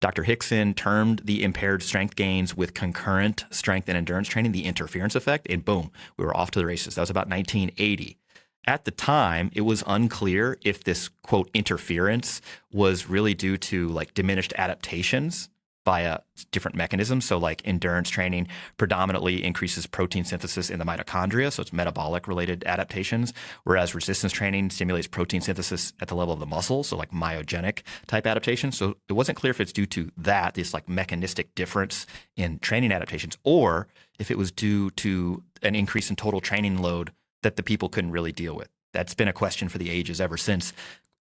Dr. Hickson termed the impaired strength gains with concurrent strength and endurance training the interference effect, and boom, we were off to the races. That was about 1980. At the time, it was unclear if this, quote, interference was really due to like diminished adaptations via different mechanisms. So like endurance training predominantly increases protein synthesis in the mitochondria, so it's metabolic related adaptations, whereas resistance training stimulates protein synthesis at the level of the muscle, so like myogenic type adaptations. So it wasn't clear if it's due to that, this like mechanistic difference in training adaptations, or if it was due to an increase in total training load that the people couldn't really deal with. That's been a question for the ages ever since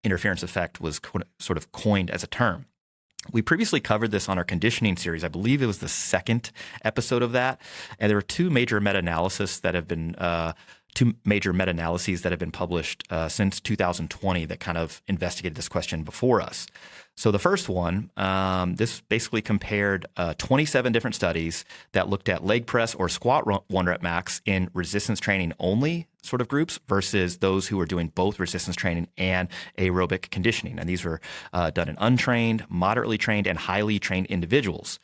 interference effect was sort of coined as a term. We previously covered this on our conditioning series. I believe it was the second episode of that. And there were two major meta-analyses that have been two major meta-analyses that have been published since 2020 that kind of investigated this question before us. So the first one, this basically compared 27 different studies that looked at leg press or squat 1 rep max in resistance training only sort of groups versus those who were doing both resistance training and aerobic conditioning. And these were done in untrained, moderately trained, and highly trained individuals.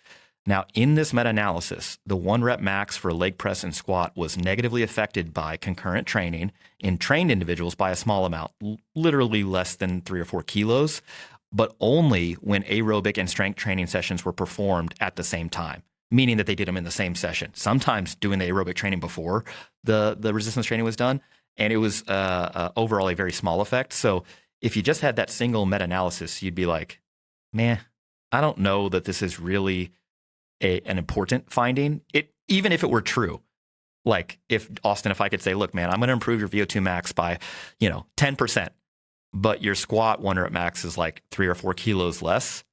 Now, in this meta-analysis, the 1 rep max for leg press and squat was negatively affected by concurrent training in trained individuals by a small amount, literally less than 3 or 4 kilos, but only when aerobic and strength training sessions were performed at the same time, meaning that they did them in the same session, sometimes doing the aerobic training before the resistance training was done. And it was overall a very small effect. So if you just had that single meta-analysis, you'd be like, man, I don't know that this is really an important finding. Even if it were true, like if Austin, if I could say, look, man, I'm going to improve your VO2 max by, 10%, but your squat 1 rep max is like 3 or 4 kilos less.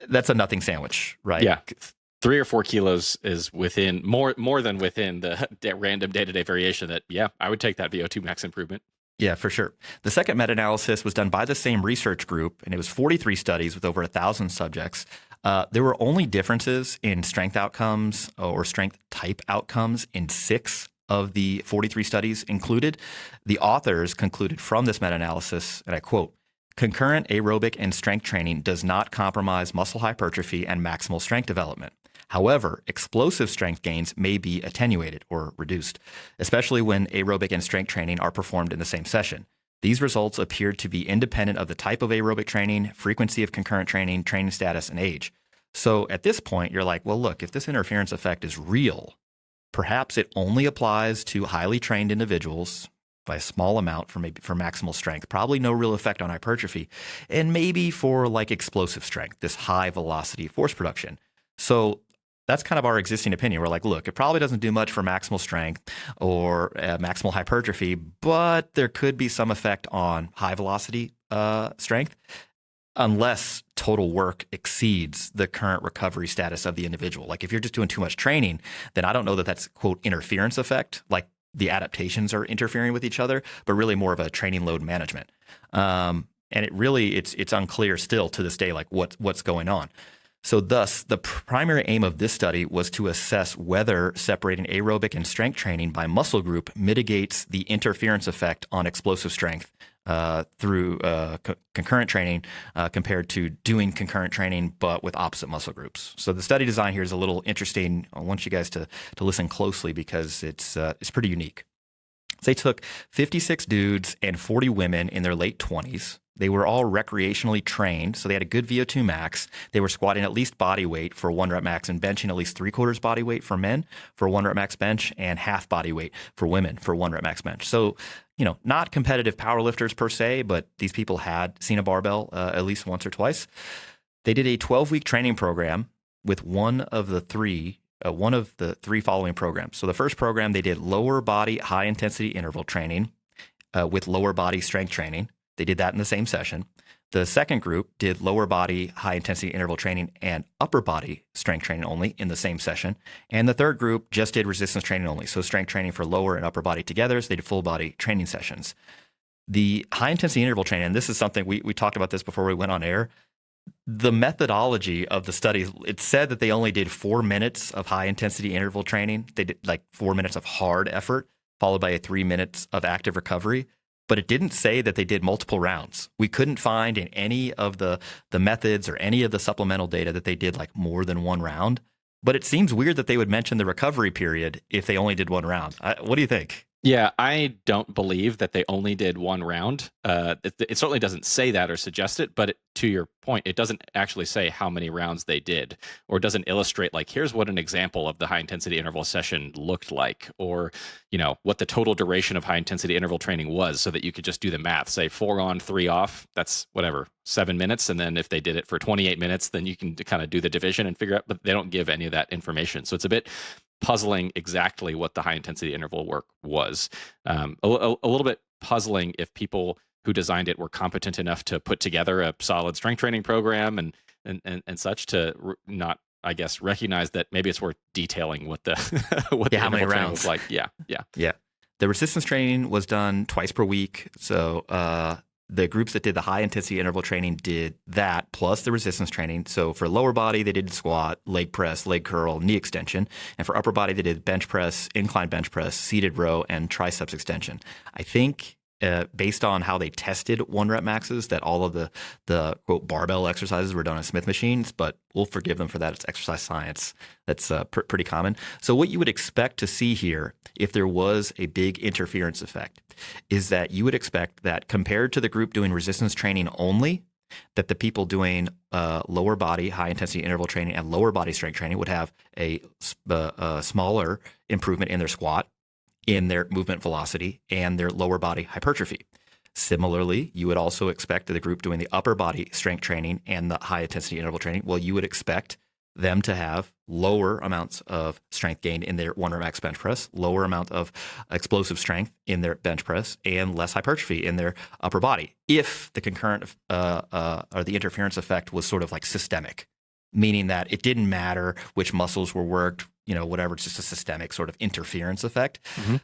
That's a nothing sandwich, right? Yeah. 3 or 4 kilos is within more than within the random day-to-day variation that, yeah, I would take that VO2 max improvement. Yeah, for sure. The second meta-analysis was done by the same research group, and it was 43 studies with over 1,000 subjects. There were only differences in strength outcomes or strength type outcomes in 6 of the 43 studies included. The authors concluded from this meta-analysis, and I quote, concurrent aerobic and strength training does not compromise muscle hypertrophy and maximal strength development. However, explosive strength gains may be attenuated or reduced, especially when aerobic and strength training are performed in the same session. These results appeared to be independent of the type of aerobic training, frequency of concurrent training, training status, and age. So at this point, you're like, well, look, if this interference effect is real, perhaps it only applies to highly trained individuals by a small amount for maximal strength, probably no real effect on hypertrophy, and maybe for like explosive strength, this high velocity force production. So that's kind of our existing opinion. We're like, look, it probably doesn't do much for maximal strength or maximal hypertrophy, but there could be some effect on high velocity strength unless total work exceeds the current recovery status of the individual. Like if you're just doing too much training, then I don't know that that's, quote, interference effect, like the adaptations are interfering with each other, but really more of a training load management. And it's unclear still to this day, like what's going on. So thus, the primary aim of this study was to assess whether separating aerobic and strength training by muscle group mitigates the interference effect on explosive strength through concurrent training compared to doing concurrent training but with opposite muscle groups. So the study design here is a little interesting. I want you guys to listen closely because it's pretty unique. So they took 56 dudes and 40 women in their late 20s. They were all recreationally trained, so they had a good VO2 max. They were squatting at least body weight for 1 rep max and benching at least 3/4 body weight for men for 1 rep max bench and half body weight for women for 1 rep max bench. So, not competitive powerlifters per se, but these people had seen a barbell at least once or twice. They did a 12-week training program with one of the three following programs. So the first program, they did lower body high intensity interval training with lower body strength training. They did that in the same session. The second group did lower body high intensity interval training and upper body strength training only in the same session. And the third group just did resistance training only. So strength training for lower and upper body together. So they did full body training sessions. The high intensity interval training, and this is something we talked about this before we went on air. The methodology of the study, it said that they only did 4 minutes of high intensity interval training. They did like 4 minutes of hard effort followed by 3 minutes of active recovery. But it didn't say that they did multiple rounds. We couldn't find in any of the methods or any of the supplemental data that they did like more than 1 round. But it seems weird that they would mention the recovery period if they only did 1 round. What do you think? Yeah, I don't believe that they only did 1 round. It certainly doesn't say that or suggest it, but to your point, it doesn't actually say how many rounds they did, or doesn't illustrate like, here's what an example of the high intensity interval session looked like, or, what the total duration of high intensity interval training was, so that you could just do the math, say 4 on, 3 off, that's 7 minutes. And then if they did it for 28 minutes, then you can kind of do the division and figure out, but they don't give any of that information. So it's a bit puzzling exactly what the high intensity interval work was. A little bit puzzling if people who designed it were competent enough to put together a solid strength training program and such to not, I guess, recognize that maybe it's worth detailing what the how many interval training rounds was like. Yeah. The resistance training was done twice per week. So the groups that did the high intensity interval training did that plus the resistance training. So for lower body, they did squat, leg press, leg curl, knee extension. And for upper body, they did bench press, incline bench press, seated row, and triceps extension. I think based on how they tested 1-rep maxes, that all of the quote barbell exercises were done on Smith machines, but we'll forgive them for that. It's exercise science. That's pretty common. So what you would expect to see here, if there was a big interference effect, is that you would expect that compared to the group doing resistance training only, that the people doing lower body high intensity interval training and lower body strength training would have a smaller improvement in their squat, in their movement velocity, and their lower body hypertrophy. Similarly, you would also expect that the group doing the upper body strength training and the high intensity interval training, well, you would expect them to have lower amounts of strength gained in their 1-rep max bench press, lower amount of explosive strength in their bench press, and less hypertrophy in their upper body. If the concurrent or the interference effect was sort of like systemic, meaning that it didn't matter which muscles were worked, whatever, it's just a systemic sort of interference effect. Mm-hmm.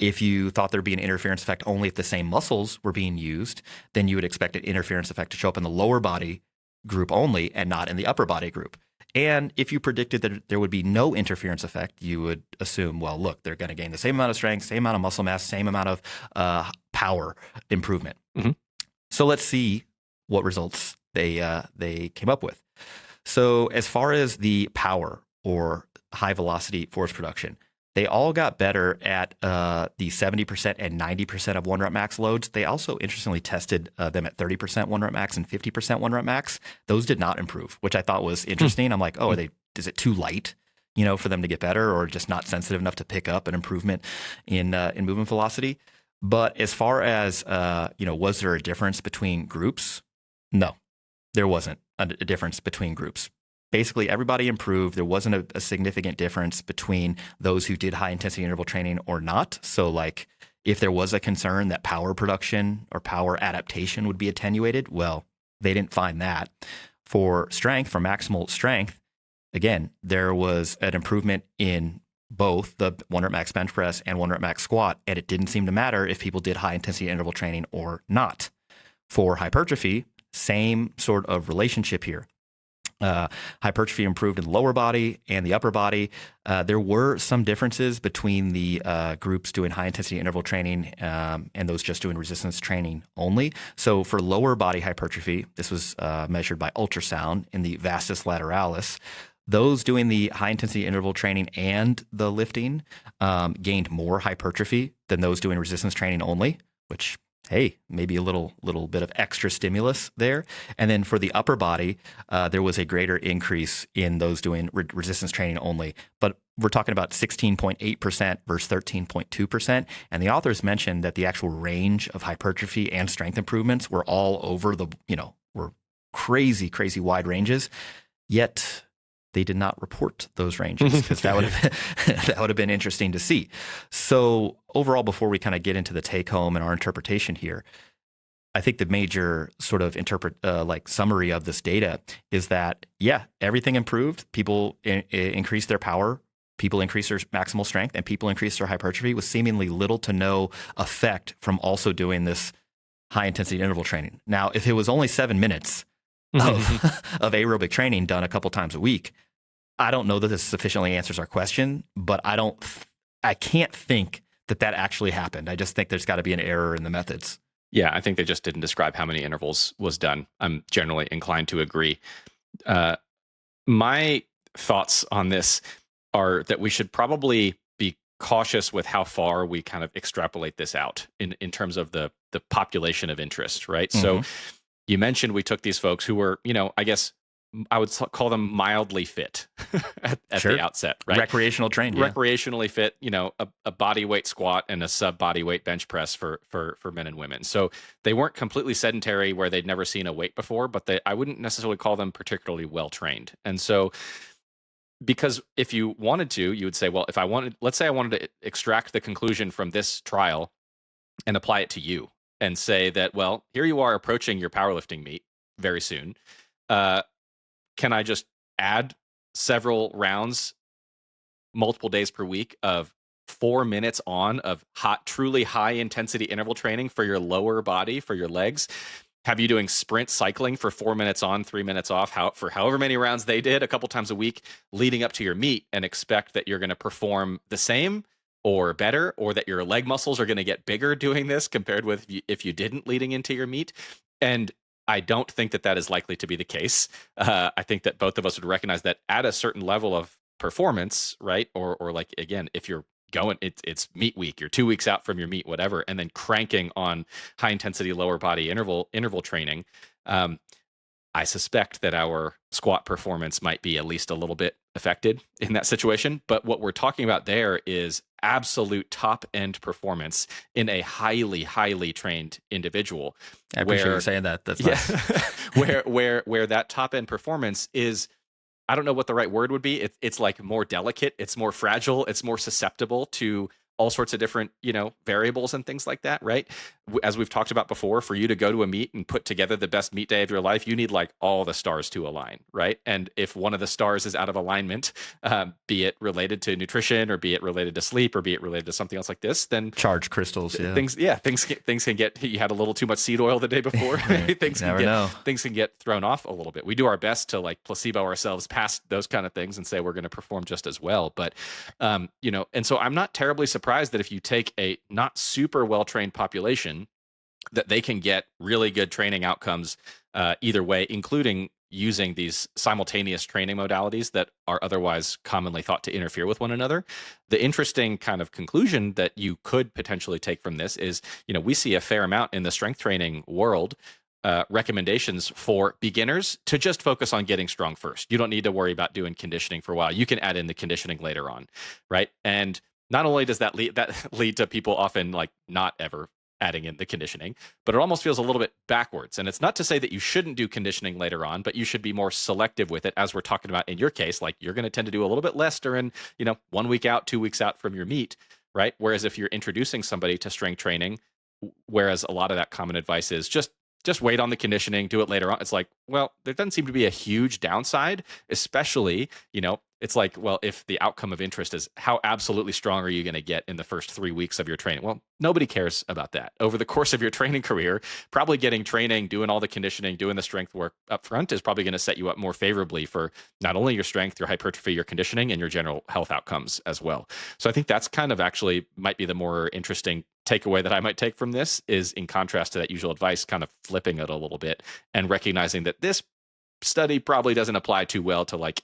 If you thought there'd be an interference effect only if the same muscles were being used, then you would expect an interference effect to show up in the lower body group only and not in the upper body group. And if you predicted that there would be no interference effect, you would assume, well, look, they're going to gain the same amount of strength, same amount of muscle mass, same amount of power improvement. Mm-hmm. So let's see what results they came up with. So as far as the power or high velocity force production, they all got better at the 70% and 90% of 1-rep max loads. They also interestingly tested them at 30% 1-rep max and 50% 1-rep max. Those did not improve, which I thought was interesting. I'm like, is it too light, for them to get better, or just not sensitive enough to pick up an improvement in movement velocity? But as far as was there a difference between groups? No, there wasn't a difference between groups. Basically, everybody improved. There wasn't a significant difference between those who did high intensity interval training or not. So like if there was a concern that power production or power adaptation would be attenuated, well, they didn't find that. For strength, for maximal strength, again, there was an improvement in both the 1-rep max bench press and 1-rep max squat, and it didn't seem to matter if people did high intensity interval training or not. For hypertrophy, same sort of relationship here. Hypertrophy improved in the lower body and the upper body. There were some differences between the groups doing high intensity interval training and those just doing resistance training only. So for lower body hypertrophy, this was measured by ultrasound in the vastus lateralis. Those doing the high intensity interval training and the lifting gained more hypertrophy than those doing resistance training only, which, hey, maybe a little bit of extra stimulus there. And then for the upper body, there was a greater increase in those doing resistance training only. But we're talking about 16.8% versus 13.2%. And the authors mentioned that the actual range of hypertrophy and strength improvements were all over were crazy, crazy wide ranges. Yet they did not report those ranges because that would have been interesting to see. So overall, before we kind of get into the take home and our interpretation here, I think the major sort of summary of this data is that, everything improved. People increased their power, people increased their maximal strength, and people increased their hypertrophy with seemingly little to no effect from also doing this high intensity interval training. Now, if it was only 7 minutes of aerobic training done a couple times a week, I don't know that this sufficiently answers our question, but I can't think that actually happened. I just think there's got to be an error in the methods. Yeah, I think they just didn't describe how many intervals was done. I'm generally inclined to agree. My thoughts on this are that we should probably be cautious with how far we kind of extrapolate this out in terms of the population of interest, right? Mm-hmm. So you mentioned we took these folks who were, I guess I would call them mildly fit at the outset, right? Recreational trained, yeah. Recreationally fit, a body weight squat and a sub body weight bench press for men and women. So they weren't completely sedentary where they'd never seen a weight before, but I wouldn't necessarily call them particularly well trained. And so, because if you wanted to, you would say, well, let's say I wanted to extract the conclusion from this trial and apply it to you and say that, well, here you are approaching your powerlifting meet very soon. Can I just add several rounds, multiple days per week of 4 minutes on of truly high intensity interval training for your lower body, for your legs, have you doing sprint cycling for 4 minutes on, 3 minutes off, for however many rounds they did a couple times a week leading up to your meet, and expect that you're going to perform the same or better, or that your leg muscles are going to get bigger doing this compared with if you didn't leading into your meet. And I don't think that is likely to be the case. I think that both of us would recognize that at a certain level of performance, right? Or like, again, if you're going, it's meet week, you're 2 weeks out from your meet, whatever, and then cranking on high intensity lower body interval training, I suspect that our squat performance might be at least a little bit affected in that situation. But what we're talking about there is absolute top end performance in a highly, highly trained individual. I appreciate you saying that. That's nice. where that top end performance is, I don't know what the right word would be. It's like more delicate. It's more fragile. It's more susceptible to all sorts of different, variables and things like that, right? As we've talked about before, for you to go to a meet and put together the best meet day of your life, you need like all the stars to align, right? And if one of the stars is out of alignment, be it related to nutrition, or be it related to sleep, or be it related to something else like this, then charged crystals, things can get. You had a little too much seed oil the day before. things can get thrown off a little bit. We do our best to like placebo ourselves past those kind of things and say we're going to perform just as well. But and so I'm not terribly surprised that if you take a not super well-trained population, that they can get really good training outcomes either way, including using these simultaneous training modalities that are otherwise commonly thought to interfere with one another. The interesting kind of conclusion that you could potentially take from this is, we see a fair amount in the strength training world, recommendations for beginners to just focus on getting strong first. You don't need to worry about doing conditioning for a while. You can add in the conditioning later on, right? And not only does that lead to people often like not ever adding in the conditioning, but it almost feels a little bit backwards. And it's not to say that you shouldn't do conditioning later on, but you should be more selective with it, as we're talking about in your case. Like, you're going to tend to do a little bit less during, 1 week out, 2 weeks out from your meet, right? Whereas if you're introducing somebody to strength training, whereas a lot of that common advice is just wait on the conditioning, do it later on. It's like, well, there doesn't seem to be a huge downside, especially, it's like, well, if the outcome of interest is how absolutely strong are you going to get in the first 3 weeks of your training? Well, nobody cares about that. Over the course of your training career, probably getting training, doing all the conditioning, doing the strength work up front is probably going to set you up more favorably for not only your strength, your hypertrophy, your conditioning, and your general health outcomes as well. So I think that's kind of actually might be the more interesting takeaway that I might take from this, is in contrast to that usual advice, kind of flipping it a little bit and recognizing that this study probably doesn't apply too well to like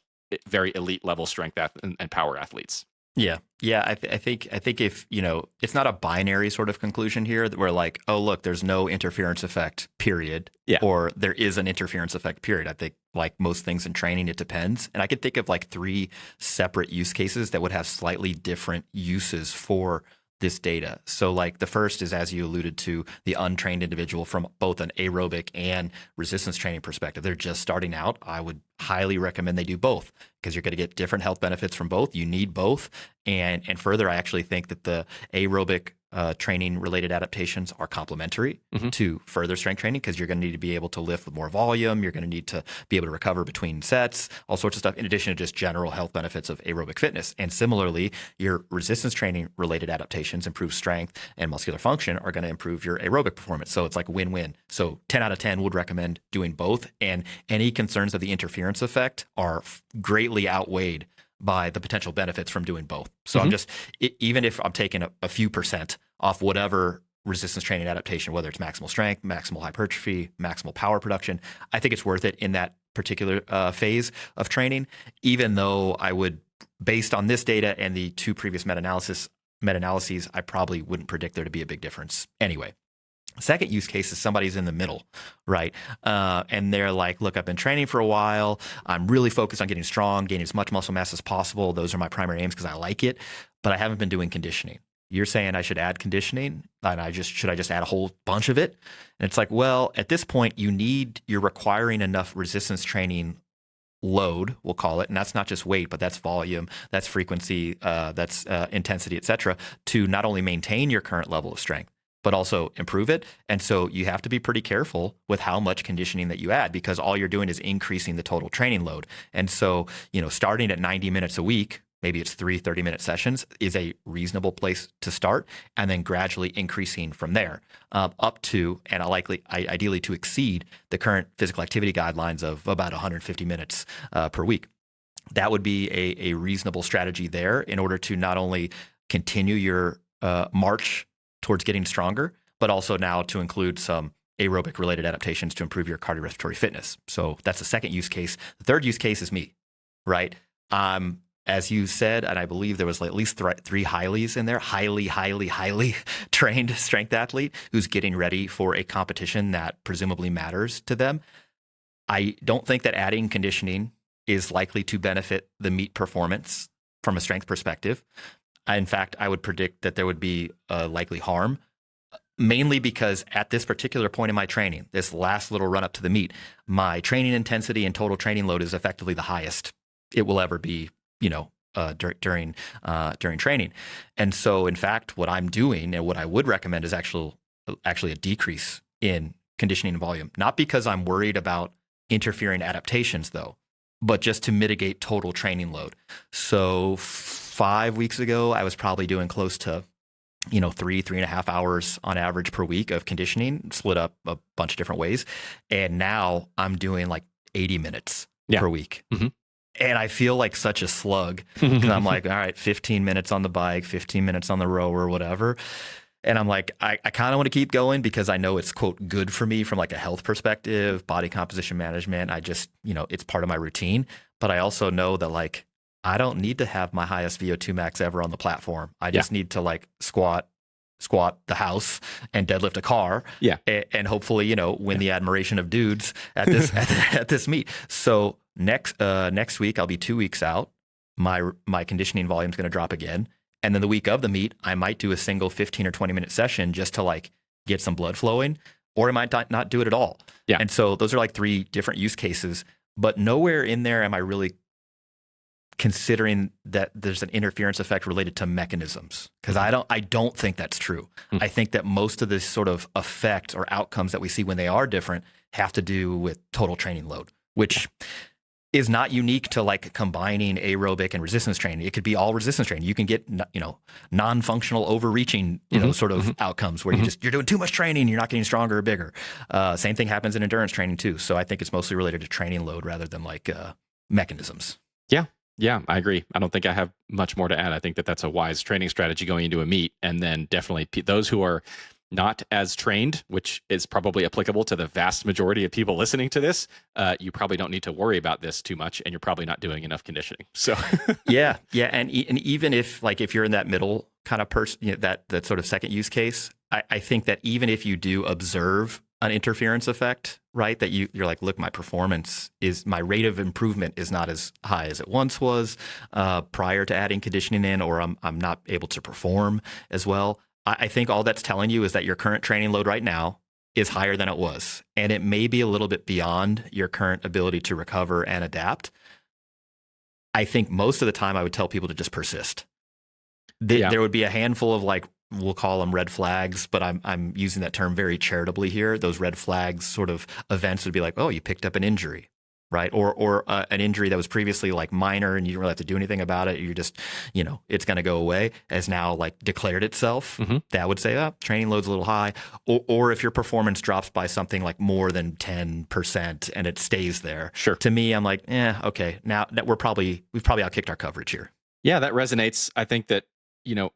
very elite level strength and power athletes. Yeah. I think if, it's not a binary sort of conclusion here that we're like, oh, look, there's no interference effect, period. Yeah. Or there is an interference effect, period. I think like most things in training, it depends. And I could think of like 3 separate use cases that would have slightly different uses for this data. So like the first is, as you alluded to, the untrained individual from both an aerobic and resistance training perspective. They're just starting out. I would highly recommend they do both, because you're going to get different health benefits from both. You need both. And further, I actually think that the aerobic training related adaptations are complementary to further strength training, because you're going to need to be able to lift with more volume. You're going to need to be able to recover between sets, all sorts of stuff, in addition to just general health benefits of aerobic fitness. And similarly, your resistance training related adaptations, improve strength and muscular function, are going to improve your aerobic performance. So it's like a win-win. So 10 out of 10 would recommend doing both. And any concerns of the interference effect are greatly outweighed by the potential benefits from doing both. So I'm just, even if I'm taking a few percent off whatever resistance training adaptation, whether it's maximal strength, maximal hypertrophy, maximal power production, I think it's worth it in that particular phase of training, even though I would, based on this data and the 2 previous meta-analyses, I probably wouldn't predict there to be a big difference anyway. Second use case is somebody's in the middle, right? And they're like, look, I've been training for a while. I'm really focused on getting strong, gaining as much muscle mass as possible. Those are my primary aims because I like it, but I haven't been doing conditioning. You're saying I should add conditioning, and should I just add a whole bunch of it? And it's like, well, at this point, you're requiring enough resistance training load, we'll call it, and that's not just weight, but that's volume, that's frequency, that's intensity, et cetera, to not only maintain your current level of strength, but also improve it. And so you have to be pretty careful with how much conditioning that you add, because all you're doing is increasing the total training load. And so, starting at 90 minutes a week maybe it's 3 30-minute sessions, is a reasonable place to start, and then gradually increasing from there up to, and ideally to exceed the current physical activity guidelines of about 150 minutes per week. That would be a reasonable strategy there in order to not only continue your march towards getting stronger, but also now to include some aerobic related adaptations to improve your cardiorespiratory fitness. So that's the second use case. The third use case is me, right? As you said, and I believe there was at least 3 Highleys in there, highly trained strength athlete who's getting ready for a competition that presumably matters to them. I don't think that adding conditioning is likely to benefit the meet performance from a strength perspective. In fact, I would predict that there would be likely harm, mainly because at this particular point in my training, this last little run up to the meet, my training intensity and total training load is effectively the highest it will ever be, during training. And so, in fact, what I'm doing and what I would recommend is actually a decrease in conditioning volume, not because I'm worried about interfering adaptations, though, but just to mitigate total training load. So 5 weeks ago, I was probably doing close to 3.5 hours on average per week of conditioning, split up a bunch of different ways. And now I'm doing like 80 minutes per week. Mm-hmm. And I feel like such a slug because I'm like, all right, 15 minutes on the bike, 15 minutes on the rower, whatever. And I'm like, I kind of want to keep going because I know it's, quote, good for me from like a health perspective, body composition management. I just, it's part of my routine. But I also know that like, I don't need to have my highest VO2 max ever on the platform. I just need to like squat the house and deadlift a car. Yeah. And hopefully, win the admiration of dudes at this at this meet. So next week I'll be 2 weeks out. My conditioning volume is going to drop again. And then the week of the meet, I might do a single 15 or 20 minute session just to like get some blood flowing, or I might not do it at all. Yeah. And so those are like 3 different use cases, but nowhere in there am I really considering that there's an interference effect related to mechanisms, because I don't think that's true. I think that most of this sort of effect or outcomes that we see when they are different have to do with total training load, which is not unique to like combining aerobic and resistance training. It could be all resistance training. You can get, non-functional overreaching, sort of outcomes where you're doing too much training, you're not getting stronger or bigger. Same thing happens in endurance training too. So I think it's mostly related to training load rather than like mechanisms. Yeah, I agree. I don't think I have much more to add. I think that that's a wise training strategy going into a meet. And then definitely those who are not as trained, which is probably applicable to the vast majority of people listening to this, you probably don't need to worry about this too much, and you're probably not doing enough conditioning. So yeah. And even if you're in that middle kind of person, that sort of second use case, I think that even if you do observe an interference effect, right? That you're like, look, my rate of improvement is not as high as it once was prior to adding conditioning in, or I'm not able to perform as well. I think all that's telling you is that your current training load right now is higher than it was, and it may be a little bit beyond your current ability to recover and adapt. I think most of the time I would tell people to just persist. There would be a handful of like, we'll call them red flags, but I'm using that term very charitably here. Those red flags sort of events would be like, oh, you picked up an injury, right? Or an injury that was previously like minor and you didn't really have to do anything about it. You're just, it's going to go away, has now like declared itself. Mm-hmm. That would say, training load's a little high. Or if your performance drops by something like more than 10% and it stays there. Sure. To me, I'm like, okay, now that we've probably outkicked our coverage here. Yeah, that resonates. I think that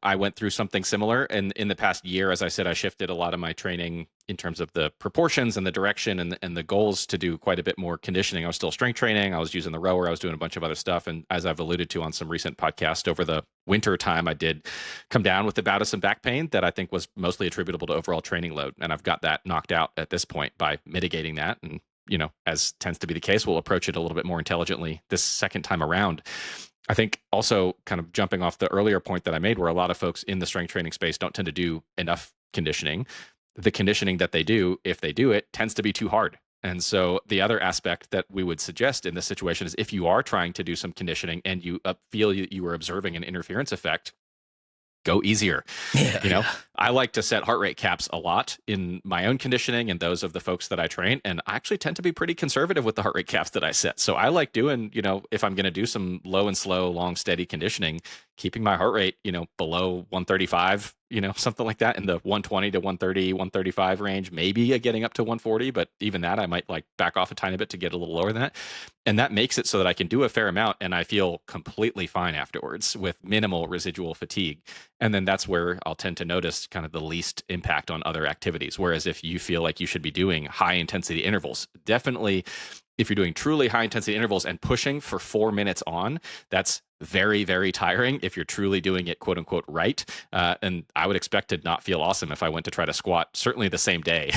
I went through something similar, and in the past year, as I said, I shifted a lot of my training in terms of the proportions and the direction and the goals to do quite a bit more conditioning. I was still strength training. I was using the rower. I was doing a bunch of other stuff. And as I've alluded to on some recent podcasts, over the winter time, I did come down with a bout of some back pain that I think was mostly attributable to overall training load. And I've got that knocked out at this point by mitigating that. And, as tends to be the case, we'll approach it a little bit more intelligently this second time around. I think also kind of jumping off the earlier point that I made, where a lot of folks in the strength training space don't tend to do enough conditioning. The conditioning that they do, if they do it, tends to be too hard. And so the other aspect that we would suggest in this situation is if you are trying to do some conditioning and you feel you are observing an interference effect, go easier. Yeah. I like to set heart rate caps a lot in my own conditioning and those of the folks that I train. And I actually tend to be pretty conservative with the heart rate caps that I set. So I like doing, if I'm going to do some low and slow, long, steady conditioning, keeping my heart rate, below 135, something like that, in the 120 to 130, 135 range, maybe getting up to 140. But even that, I might like back off a tiny bit to get a little lower than that. And that makes it so that I can do a fair amount and I feel completely fine afterwards with minimal residual fatigue. And then that's where I'll tend to notice kind of the least impact on other activities. Whereas if you feel like you should be doing high intensity intervals, definitely if you're doing truly high intensity intervals and pushing for 4 minutes on, that's very, very tiring if you're truly doing it, quote unquote, right. And I would expect to not feel awesome if I went to try to squat certainly the same day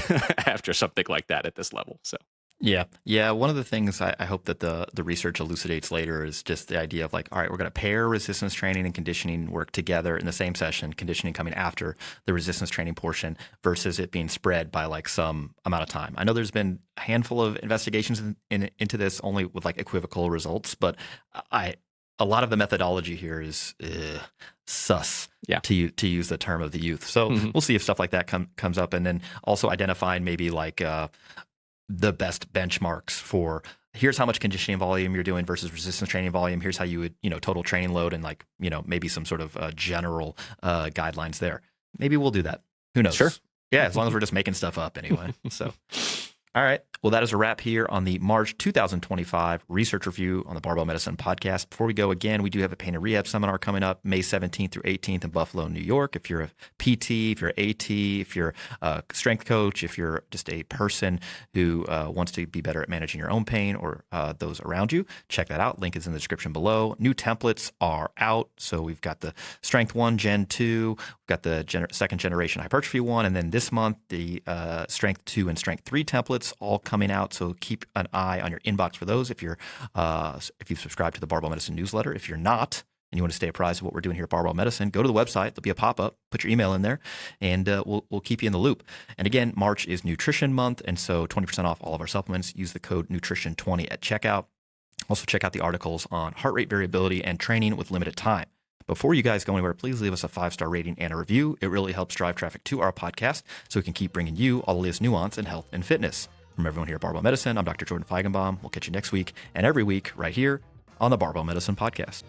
after something like that at this level. So. Yeah. One of the things I hope that the research elucidates later is just the idea of like, all right, we're going to pair resistance training and conditioning work together in the same session, conditioning coming after the resistance training portion versus it being spread by like some amount of time. I know there's been a handful of investigations into this only with like equivocal results, but a lot of the methodology here is sus, to use the term of the youth. So we'll see if stuff like that comes up, and then also identifying maybe like the best benchmarks for here's how much conditioning volume you're doing versus resistance training volume. Here's how you would, total training load, and like, maybe some sort of general guidelines there. Maybe we'll do that. Who knows? Sure. Yeah, as long as we're just making stuff up anyway. So, all right. Well, that is a wrap here on the March 2025 research review on the Barbell Medicine Podcast. Before we go, again, we do have a pain and rehab seminar coming up May 17th through 18th in Buffalo, New York. If you're a PT, if you're an AT, if you're a strength coach, if you're just a person who wants to be better at managing your own pain or those around you, check that out. Link is in the description below. New templates are out. So we've got the Strength 1, Gen 2, we've got the second generation hypertrophy 1, and then this month, the Strength 2 and Strength 3 templates all coming out. So keep an eye on your inbox for those if you've subscribed to the Barbell Medicine newsletter. If you're not, and you want to stay apprised of what we're doing here at Barbell Medicine, go to the website. There'll be a pop-up. Put your email in there, and we'll keep you in the loop. And again, March is Nutrition Month, and so 20% off all of our supplements. Use the code Nutrition20 at checkout. Also, check out the articles on heart rate variability and training with limited time. Before you guys go anywhere, please leave us a 5-star rating and a review. It really helps drive traffic to our podcast so we can keep bringing you all the latest nuance in health and fitness. From everyone here at Barbell Medicine, I'm Dr. Jordan Feigenbaum. We'll catch you next week and every week right here on the Barbell Medicine Podcast.